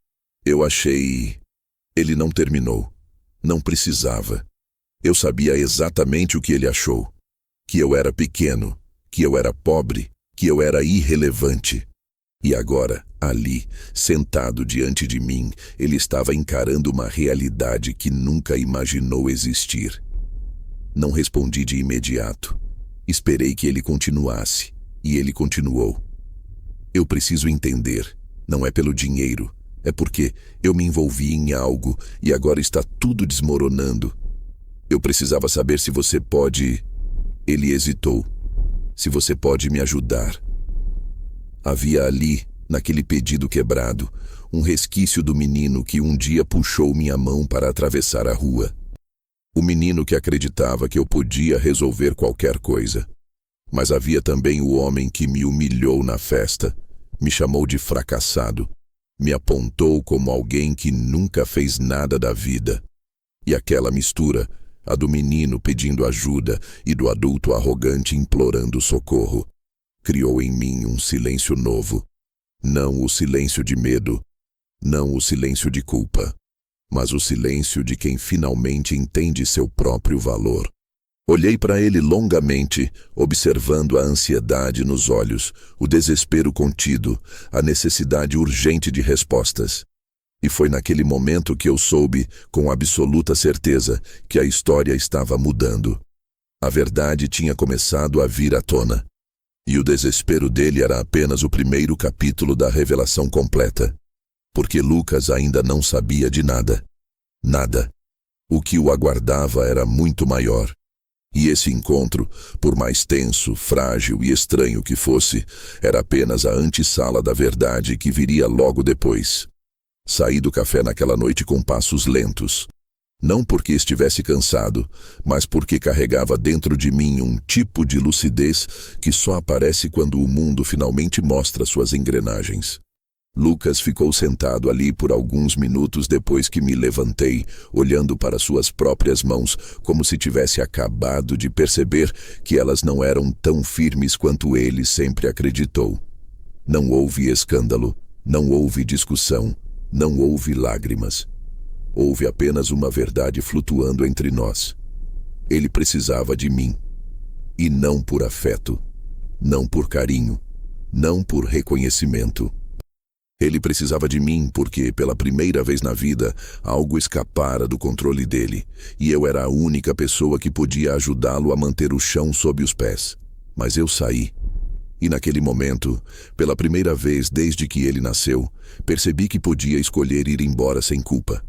Ele não terminou. Não precisava. Eu sabia exatamente o que ele achou. Que eu era pequeno, que eu era pobre, que eu era irrelevante. E agora, ali, sentado diante de mim, ele estava encarando uma realidade que nunca imaginou existir. Não respondi de imediato. Esperei que ele continuasse, e ele continuou. Eu preciso entender. Não é pelo dinheiro. É porque eu me envolvi em algo e agora está tudo desmoronando. Eu precisava saber se você pode... Ele hesitou. Se você pode me ajudar. Havia ali, naquele pedido quebrado, um resquício do menino que um dia puxou minha mão para atravessar a rua. O menino que acreditava que eu podia resolver qualquer coisa. Mas havia também o homem que me humilhou na festa, me chamou de fracassado, me apontou como alguém que nunca fez nada da vida. E aquela mistura, a do menino pedindo ajuda e do adulto arrogante implorando socorro, criou em mim um silêncio novo. Não o silêncio de medo, não o silêncio de culpa, mas o silêncio de quem finalmente entende seu próprio valor. Olhei para ele longamente, observando a ansiedade nos olhos, o desespero contido, a necessidade urgente de respostas. E foi naquele momento que eu soube, com absoluta certeza, que a história estava mudando. A verdade tinha começado a vir à tona. E o desespero dele era apenas o primeiro capítulo da revelação completa. Porque Lucas ainda não sabia de nada. Nada. O que o aguardava era muito maior. E esse encontro, por mais tenso, frágil e estranho que fosse, era apenas a antessala da verdade que viria logo depois. Saí do café naquela noite com passos lentos. Não porque estivesse cansado, mas porque carregava dentro de mim um tipo de lucidez que só aparece quando o mundo finalmente mostra suas engrenagens. Lucas ficou sentado ali por alguns minutos depois que me levantei, olhando para suas próprias mãos, como se tivesse acabado de perceber que elas não eram tão firmes quanto ele sempre acreditou. Não houve escândalo, não houve discussão, não houve lágrimas. Houve apenas uma verdade flutuando entre nós. Ele precisava de mim. E não por afeto, não por carinho, não por reconhecimento. Ele precisava de mim porque, pela primeira vez na vida, algo escapara do controle dele, e eu era a única pessoa que podia ajudá-lo a manter o chão sob os pés. Mas eu saí. E naquele momento, pela primeira vez desde que ele nasceu, percebi que podia escolher ir embora sem culpa.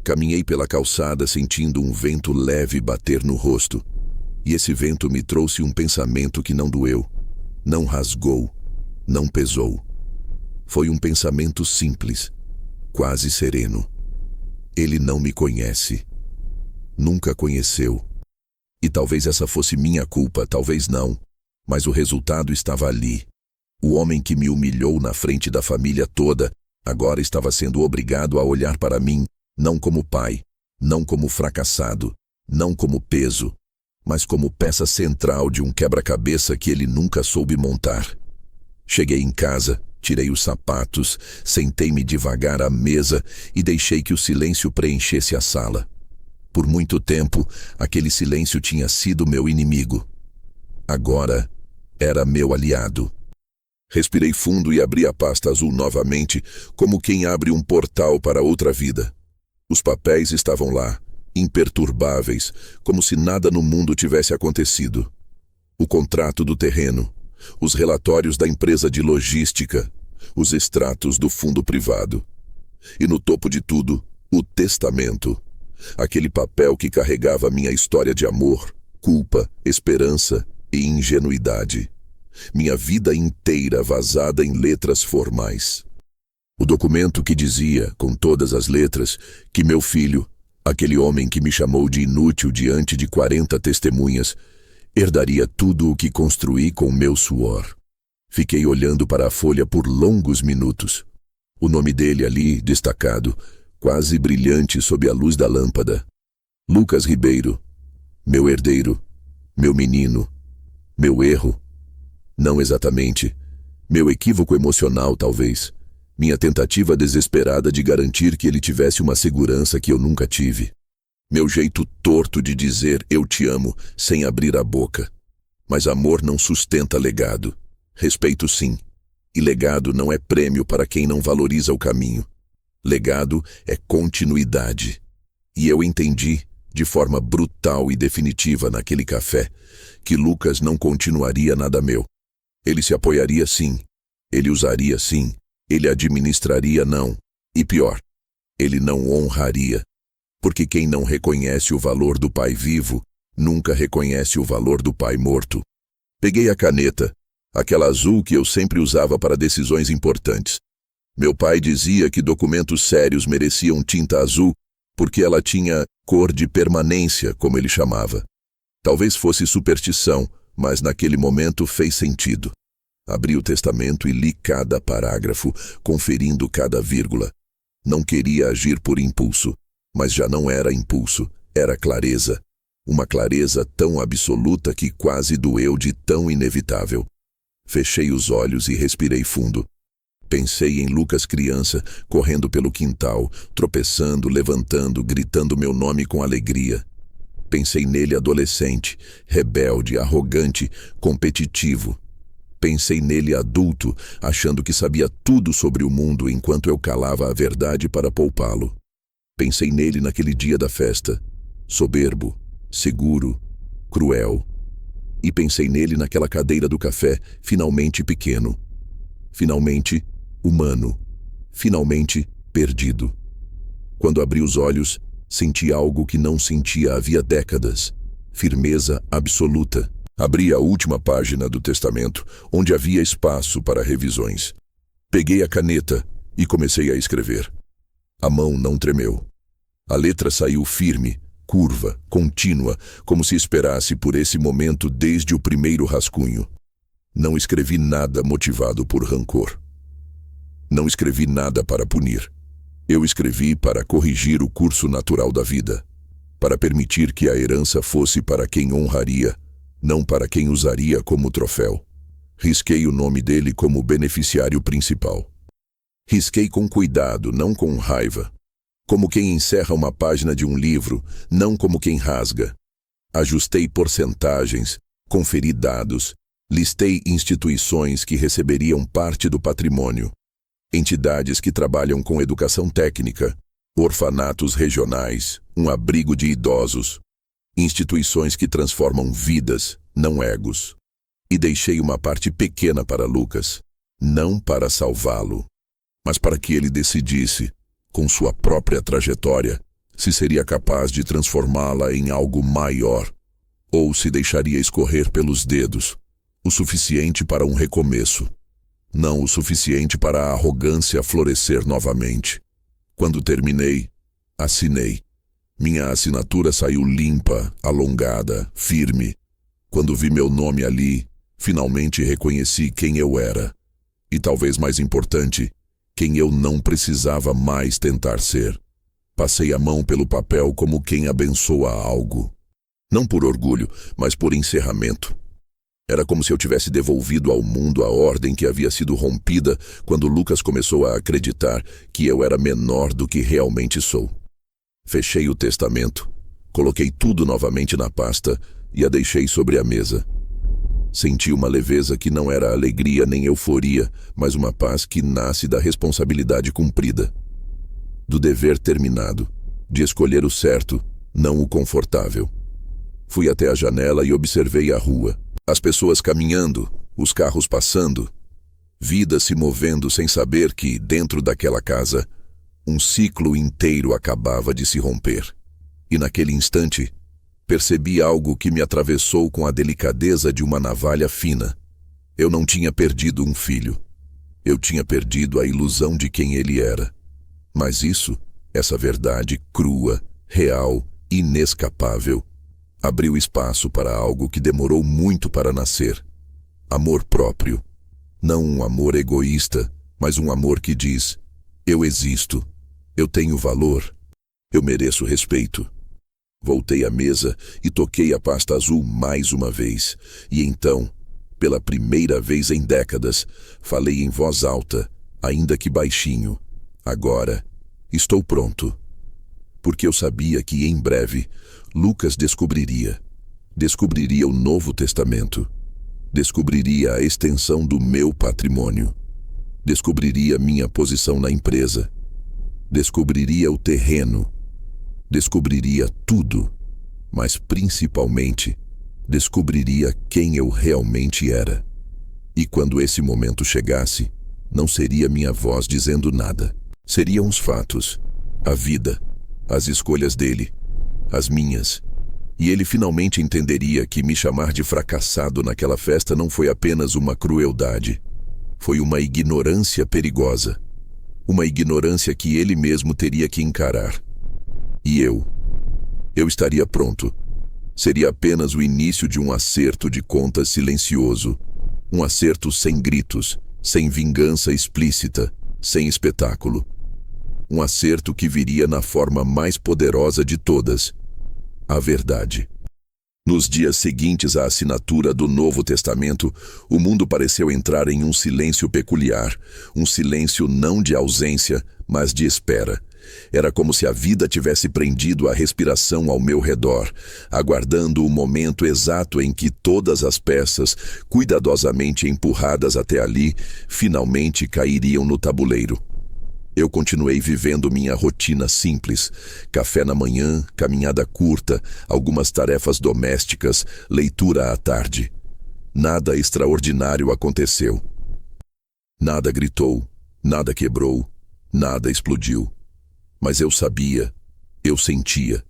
Caminhei pela calçada sentindo um vento leve bater no rosto, e esse vento me trouxe um pensamento que não doeu, não rasgou, não pesou. Foi um pensamento simples, quase sereno. Ele não me conhece. Nunca conheceu. E talvez essa fosse minha culpa, talvez não. Mas o resultado estava ali. O homem que me humilhou na frente da família toda, agora estava sendo obrigado a olhar para mim, não como pai, não como fracassado, não como peso, mas como peça central de um quebra-cabeça que ele nunca soube montar. Cheguei em casa, tirei os sapatos, sentei-me devagar à mesa e deixei que o silêncio preenchesse a sala. Por muito tempo, aquele silêncio tinha sido meu inimigo. Agora, era meu aliado. Respirei fundo e abri a pasta azul novamente, como quem abre um portal para outra vida. Os papéis estavam lá, imperturbáveis, como se nada no mundo tivesse acontecido. O contrato do terreno, os relatórios da empresa de logística, os extratos do fundo privado. E no topo de tudo, o testamento. Aquele papel que carregava minha história de amor, culpa, esperança e ingenuidade. Minha vida inteira vazada em letras formais. O documento que dizia, com todas as letras, que meu filho, aquele homem que me chamou de inútil diante de 40 testemunhas, herdaria tudo o que construí com meu suor. Fiquei olhando para a folha por longos minutos. O nome dele ali, destacado, quase brilhante sob a luz da lâmpada. Lucas Ribeiro, meu herdeiro, meu menino, meu erro. Não exatamente. Meu equívoco emocional, talvez. Minha tentativa desesperada de garantir que ele tivesse uma segurança que eu nunca tive. Meu jeito torto de dizer eu te amo sem abrir a boca. Mas amor não sustenta legado. Respeito sim. E legado não é prêmio para quem não valoriza o caminho. Legado é continuidade. E eu entendi, de forma brutal e definitiva naquele café, que Lucas não continuaria nada meu. Ele se apoiaria sim, ele usaria sim, ele administraria não, e pior, ele não honraria, porque quem não reconhece o valor do pai vivo, nunca reconhece o valor do pai morto. Peguei a caneta, aquela azul que eu sempre usava para decisões importantes. Meu pai dizia que documentos sérios mereciam tinta azul porque ela tinha cor de permanência, como ele chamava. Talvez fosse superstição, mas naquele momento fez sentido. Abri o testamento e li cada parágrafo, conferindo cada vírgula. Não queria agir por impulso, mas já não era impulso, era clareza. Uma clareza tão absoluta que quase doeu de tão inevitável. Fechei os olhos e respirei fundo. Pensei em Lucas criança, correndo pelo quintal, tropeçando, levantando, gritando meu nome com alegria. Pensei nele adolescente, rebelde, arrogante, competitivo. Pensei nele adulto, achando que sabia tudo sobre o mundo enquanto eu calava a verdade para poupá-lo. Pensei nele naquele dia da festa, soberbo, seguro, cruel. E pensei nele naquela cadeira do café, finalmente pequeno. Finalmente humano. Finalmente perdido. Quando abri os olhos, senti algo que não sentia havia décadas. Firmeza absoluta. Abri a última página do testamento, onde havia espaço para revisões. Peguei a caneta e comecei a escrever. A mão não tremeu. A letra saiu firme, curva, contínua, como se esperasse por esse momento desde o primeiro rascunho. Não escrevi nada motivado por rancor. Não escrevi nada para punir. Eu escrevi para corrigir o curso natural da vida, para permitir que a herança fosse para quem honraria, não para quem usaria como troféu. Risquei o nome dele como beneficiário principal. Risquei com cuidado, não com raiva. Como quem encerra uma página de um livro, não como quem rasga. Ajustei porcentagens, conferi dados, listei instituições que receberiam parte do patrimônio. Entidades que trabalham com educação técnica, orfanatos regionais, um abrigo de idosos. Instituições que transformam vidas, não egos. E deixei uma parte pequena para Lucas, não para salvá-lo, mas para que ele decidisse, com sua própria trajetória, se seria capaz de transformá-la em algo maior, ou se deixaria escorrer pelos dedos, o suficiente para um recomeço, não o suficiente para a arrogância florescer novamente. Quando terminei, assinei. Minha assinatura saiu limpa, alongada, firme. Quando vi meu nome ali, finalmente reconheci quem eu era. E talvez mais importante, quem eu não precisava mais tentar ser. Passei a mão pelo papel como quem abençoa algo. Não por orgulho, mas por encerramento. Era como se eu tivesse devolvido ao mundo a ordem que havia sido rompida quando Lucas começou a acreditar que eu era menor do que realmente sou. Fechei o testamento, coloquei tudo novamente na pasta e a deixei sobre a mesa. Senti uma leveza que não era alegria nem euforia, mas uma paz que nasce da responsabilidade cumprida, do dever terminado, de escolher o certo, não o confortável. Fui até a janela e observei a rua. As pessoas caminhando, os carros passando, vida se movendo sem saber que, dentro daquela casa, um ciclo inteiro acabava de se romper. E naquele instante, percebi algo que me atravessou com a delicadeza de uma navalha fina. Eu não tinha perdido um filho. Eu tinha perdido a ilusão de quem ele era. Mas isso, essa verdade crua, real, inescapável, abriu espaço para algo que demorou muito para nascer. Amor próprio. Não um amor egoísta, mas um amor que diz: eu existo, eu tenho valor, eu mereço respeito. Voltei à mesa e toquei a pasta azul mais uma vez. E então, pela primeira vez em décadas, falei em voz alta, ainda que baixinho: agora, estou pronto. Porque eu sabia que, em breve, Lucas descobriria o Novo Testamento. Descobriria a extensão do meu patrimônio. Descobriria minha posição na empresa. Descobriria o terreno. Descobriria tudo, mas principalmente descobriria quem eu realmente era. E quando esse momento chegasse, não seria minha voz dizendo nada. Seriam os fatos, a vida, as escolhas dele, as minhas. E ele finalmente entenderia que me chamar de fracassado naquela festa não foi apenas uma crueldade. Foi uma ignorância perigosa. Uma ignorância que ele mesmo teria que encarar. E eu estaria pronto. Seria apenas o início de um acerto de contas silencioso. Um acerto sem gritos, sem vingança explícita, sem espetáculo. Um acerto que viria na forma mais poderosa de todas: a verdade. Nos dias seguintes à assinatura do Novo Testamento, o mundo pareceu entrar em um silêncio peculiar, um silêncio não de ausência, mas de espera. Era como se a vida tivesse prendido a respiração ao meu redor, aguardando o momento exato em que todas as peças, cuidadosamente empurradas até ali, finalmente cairiam no tabuleiro. Eu continuei vivendo minha rotina simples: café na manhã, caminhada curta, algumas tarefas domésticas, leitura à tarde. Nada extraordinário aconteceu. Nada gritou, nada quebrou, nada explodiu. Mas eu sabia, eu sentia,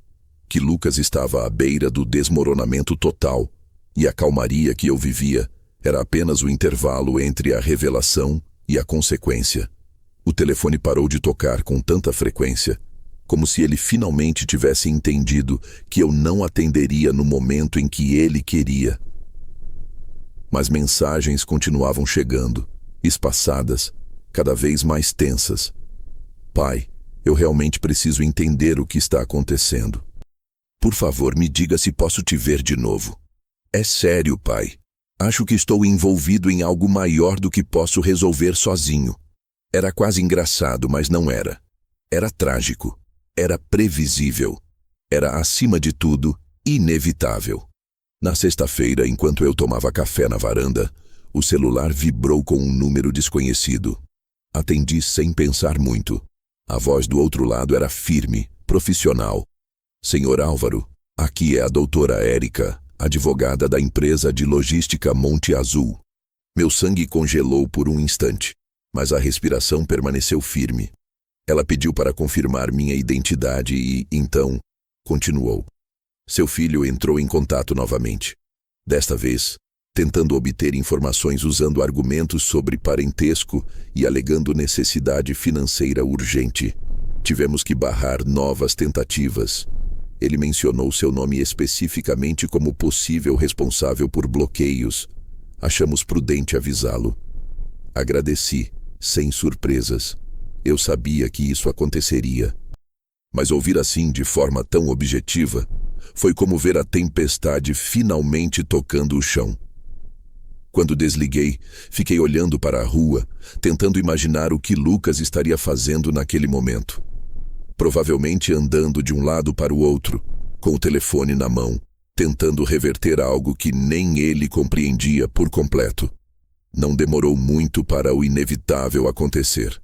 que Lucas estava à beira do desmoronamento total, e a calmaria que eu vivia era apenas o intervalo entre a revelação e a consequência. O telefone parou de tocar com tanta frequência, como se ele finalmente tivesse entendido que eu não atenderia no momento em que ele queria. Mas mensagens continuavam chegando, espaçadas, cada vez mais tensas. Pai, eu realmente preciso entender o que está acontecendo. Por favor, me diga se posso te ver de novo. É sério, pai. Acho que estou envolvido em algo maior do que posso resolver sozinho. Era quase engraçado, mas não era. Era trágico. Era previsível. Era, acima de tudo, inevitável. Na sexta-feira, enquanto eu tomava café na varanda, o celular vibrou com um número desconhecido. Atendi sem pensar muito. A voz do outro lado era firme, profissional. Senhor Álvaro, aqui é a doutora Érica, advogada da empresa de logística Monte Azul. Meu sangue congelou por um instante, mas a respiração permaneceu firme. Ela pediu para confirmar minha identidade e, então, continuou. Seu filho entrou em contato novamente. Desta vez, tentando obter informações usando argumentos sobre parentesco e alegando necessidade financeira urgente. Tivemos que barrar novas tentativas. Ele mencionou seu nome especificamente como possível responsável por bloqueios. Achamos prudente avisá-lo. Agradeci, sem surpresas. Eu sabia que isso aconteceria. Mas ouvir assim, de forma tão objetiva, foi como ver a tempestade finalmente tocando o chão. Quando desliguei, fiquei olhando para a rua, tentando imaginar o que Lucas estaria fazendo naquele momento. Provavelmente andando de um lado para o outro, com o telefone na mão, tentando reverter algo que nem ele compreendia por completo. Não demorou muito para o inevitável acontecer.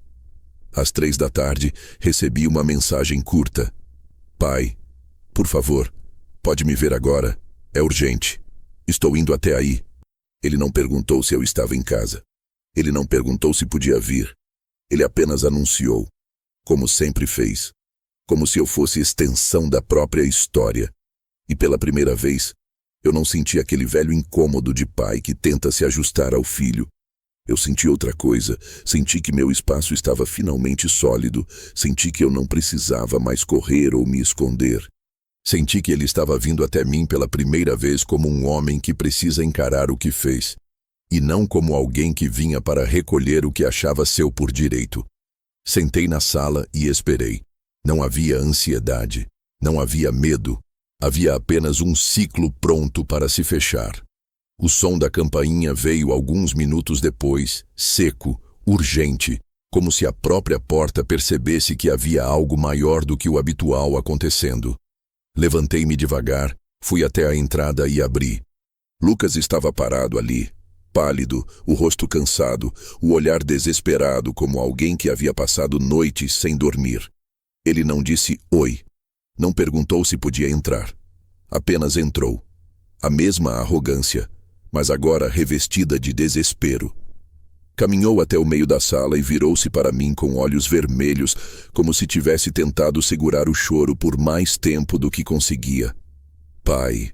Às 3 da tarde, recebi uma mensagem curta. Pai, por favor, pode me ver agora? É urgente. Estou indo até aí. Ele não perguntou se eu estava em casa. Ele não perguntou se podia vir. Ele apenas anunciou, como sempre fez, como se eu fosse extensão da própria história. E pela primeira vez, eu não senti aquele velho incômodo de pai que tenta se ajustar ao filho. Eu senti outra coisa, senti que meu espaço estava finalmente sólido, senti que eu não precisava mais correr ou me esconder. Senti que ele estava vindo até mim pela primeira vez como um homem que precisa encarar o que fez, e não como alguém que vinha para recolher o que achava seu por direito. Sentei na sala e esperei. Não havia ansiedade, não havia medo, havia apenas um ciclo pronto para se fechar. O som da campainha veio alguns minutos depois, seco, urgente, como se a própria porta percebesse que havia algo maior do que o habitual acontecendo. Levantei-me devagar, fui até a entrada e abri. Lucas estava parado ali, pálido, o rosto cansado, o olhar desesperado como alguém que havia passado noites sem dormir. Ele não disse oi. Não perguntou se podia entrar. Apenas entrou. A mesma arrogância, mas agora revestida de desespero. Caminhou até o meio da sala e virou-se para mim com olhos vermelhos, como se tivesse tentado segurar o choro por mais tempo do que conseguia. Pai,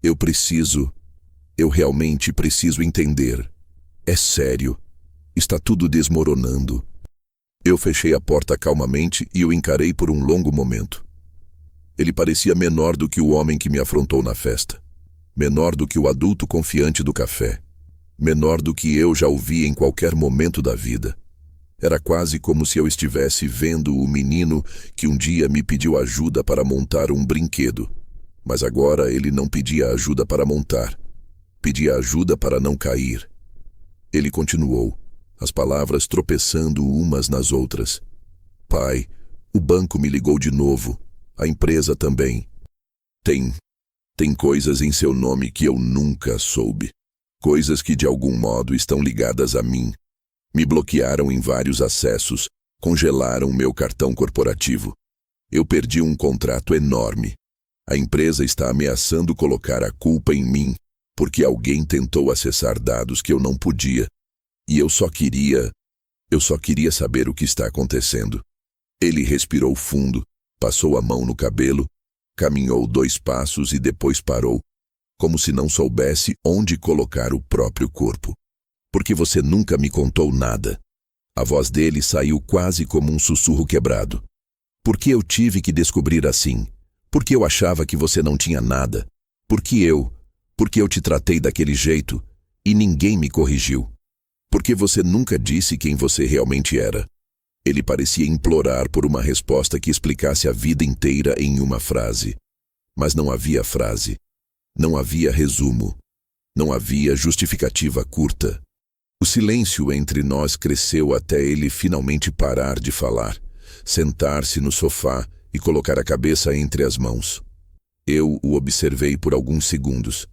eu realmente preciso entender. É sério. Está tudo desmoronando. Eu fechei a porta calmamente e o encarei por um longo momento. Ele parecia menor do que o homem que me afrontou na festa. Menor do que o adulto confiante do café. Menor do que eu já o vi em qualquer momento da vida. Era quase como se eu estivesse vendo o menino que um dia me pediu ajuda para montar um brinquedo. Mas agora ele não pedia ajuda para montar. Pedia ajuda para não cair. Ele continuou, as palavras tropeçando umas nas outras. Pai, o banco me ligou de novo. A empresa também. Tem coisas em seu nome que eu nunca soube. Coisas que de algum modo estão ligadas a mim. Me bloquearam em vários acessos, congelaram meu cartão corporativo. Eu perdi um contrato enorme. A empresa está ameaçando colocar a culpa em mim, porque alguém tentou acessar dados que eu não podia. E eu só queria saber o que está acontecendo. Ele respirou fundo, passou a mão no cabelo, caminhou 2 passos e depois parou, como se não soubesse onde colocar o próprio corpo. Porque você nunca me contou nada. A voz dele saiu quase como um sussurro quebrado. Por que eu tive que descobrir assim? Por que eu achava que você não tinha nada? Por que eu te tratei daquele jeito e ninguém me corrigiu? Por que você nunca disse quem você realmente era? Ele parecia implorar por uma resposta que explicasse a vida inteira em uma frase. Mas não havia frase. Não havia resumo. Não havia justificativa curta. O silêncio entre nós cresceu até ele finalmente parar de falar, sentar-se no sofá e colocar a cabeça entre as mãos. Eu o observei por alguns segundos.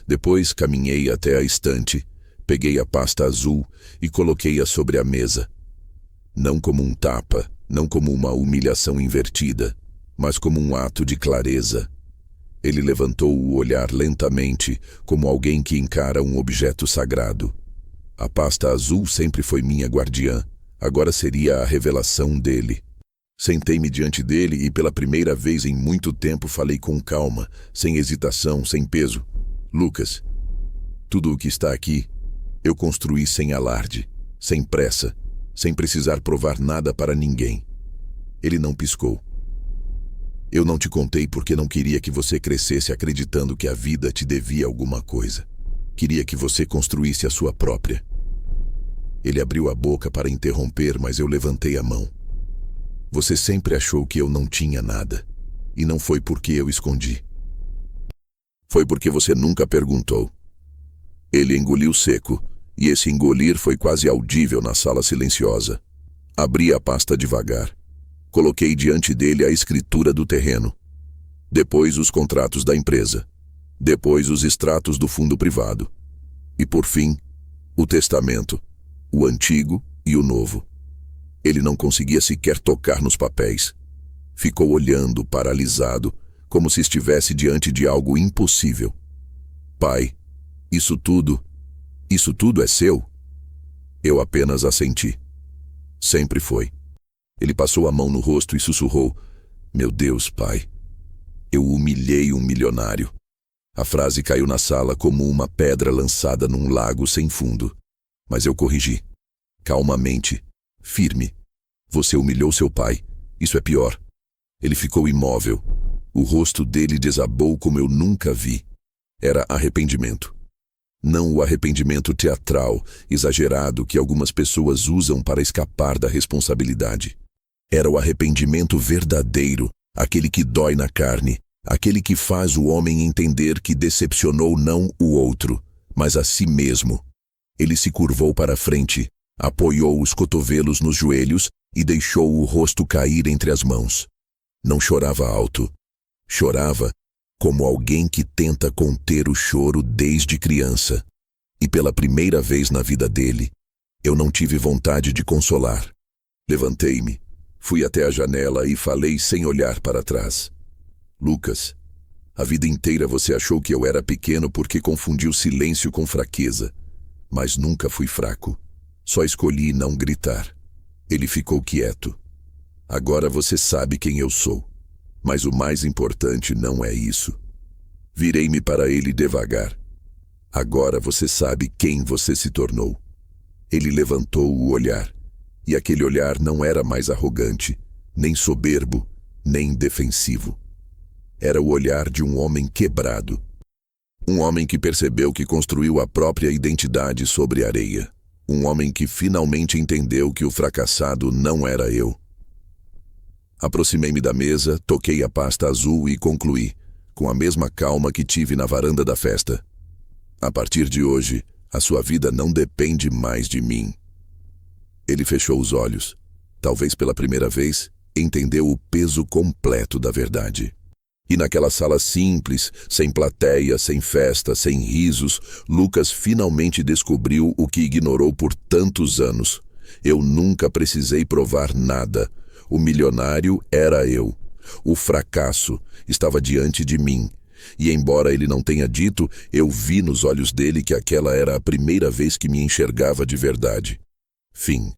Depois caminhei até a estante, peguei a pasta azul e coloquei-a sobre a mesa. Não como um tapa, não como uma humilhação invertida, mas como um ato de clareza. Ele levantou o olhar lentamente, como alguém que encara um objeto sagrado. A pasta azul sempre foi minha guardiã, agora seria a revelação dele. Sentei-me diante dele e pela primeira vez em muito tempo falei com calma, sem hesitação, sem peso. Lucas, tudo o que está aqui, eu construí sem alarde, sem pressa, sem precisar provar nada para ninguém. Ele não piscou. Eu não te contei porque não queria que você crescesse acreditando que a vida te devia alguma coisa. Queria que você construísse a sua própria. Ele abriu a boca para interromper, mas eu levantei a mão. Você sempre achou que eu não tinha nada. E não foi porque eu escondi. Foi porque você nunca perguntou. Ele engoliu seco, e esse engolir foi quase audível na sala silenciosa. Abri a pasta devagar. Coloquei diante dele a escritura do terreno. Depois os contratos da empresa. Depois, os extratos do fundo privado. E, por fim, o testamento, o antigo e o novo. Ele não conseguia sequer tocar nos papéis. Ficou olhando, paralisado, como se estivesse diante de algo impossível. Pai, isso tudo é seu? Eu apenas assenti. Sempre foi. Ele passou a mão no rosto e sussurrou: Meu Deus, pai, eu humilhei um milionário. A frase caiu na sala como uma pedra lançada num lago sem fundo. Mas eu corrigi. Calmamente, firme. Você humilhou seu pai. Isso é pior. Ele ficou imóvel. O rosto dele desabou como eu nunca vi. Era arrependimento. Não o arrependimento teatral, exagerado que algumas pessoas usam para escapar da responsabilidade. Era o arrependimento verdadeiro, aquele que dói na carne, aquele que faz o homem entender que decepcionou não o outro, mas a si mesmo. Ele se curvou para a frente, apoiou os cotovelos nos joelhos e deixou o rosto cair entre as mãos. Não chorava alto. Chorava como alguém que tenta conter o choro desde criança. E pela primeira vez na vida dele, eu não tive vontade de consolar. Levantei-me, fui até a janela e falei sem olhar para trás. Lucas, a vida inteira você achou que eu era pequeno porque confundiu silêncio com fraqueza. Mas nunca fui fraco. Só escolhi não gritar. Ele ficou quieto. Agora você sabe quem eu sou. Mas o mais importante não é isso. Virei-me para ele devagar. Agora você sabe quem você se tornou. Ele levantou o olhar. E aquele olhar não era mais arrogante, nem soberbo, nem defensivo. Era o olhar de um homem quebrado. Um homem que percebeu que construiu a própria identidade sobre areia. Um homem que finalmente entendeu que o fracassado não era eu. Aproximei-me da mesa, toquei a pasta azul e concluí, com a mesma calma que tive na varanda da festa. A partir de hoje, a sua vida não depende mais de mim. Ele fechou os olhos. Talvez pela primeira vez, entendeu o peso completo da verdade. E naquela sala simples, sem plateia, sem festa, sem risos, Lucas finalmente descobriu o que ignorou por tantos anos. Eu nunca precisei provar nada. O milionário era eu. O fracasso estava diante de mim. E embora ele não tenha dito, eu vi nos olhos dele que aquela era a primeira vez que me enxergava de verdade. Fim.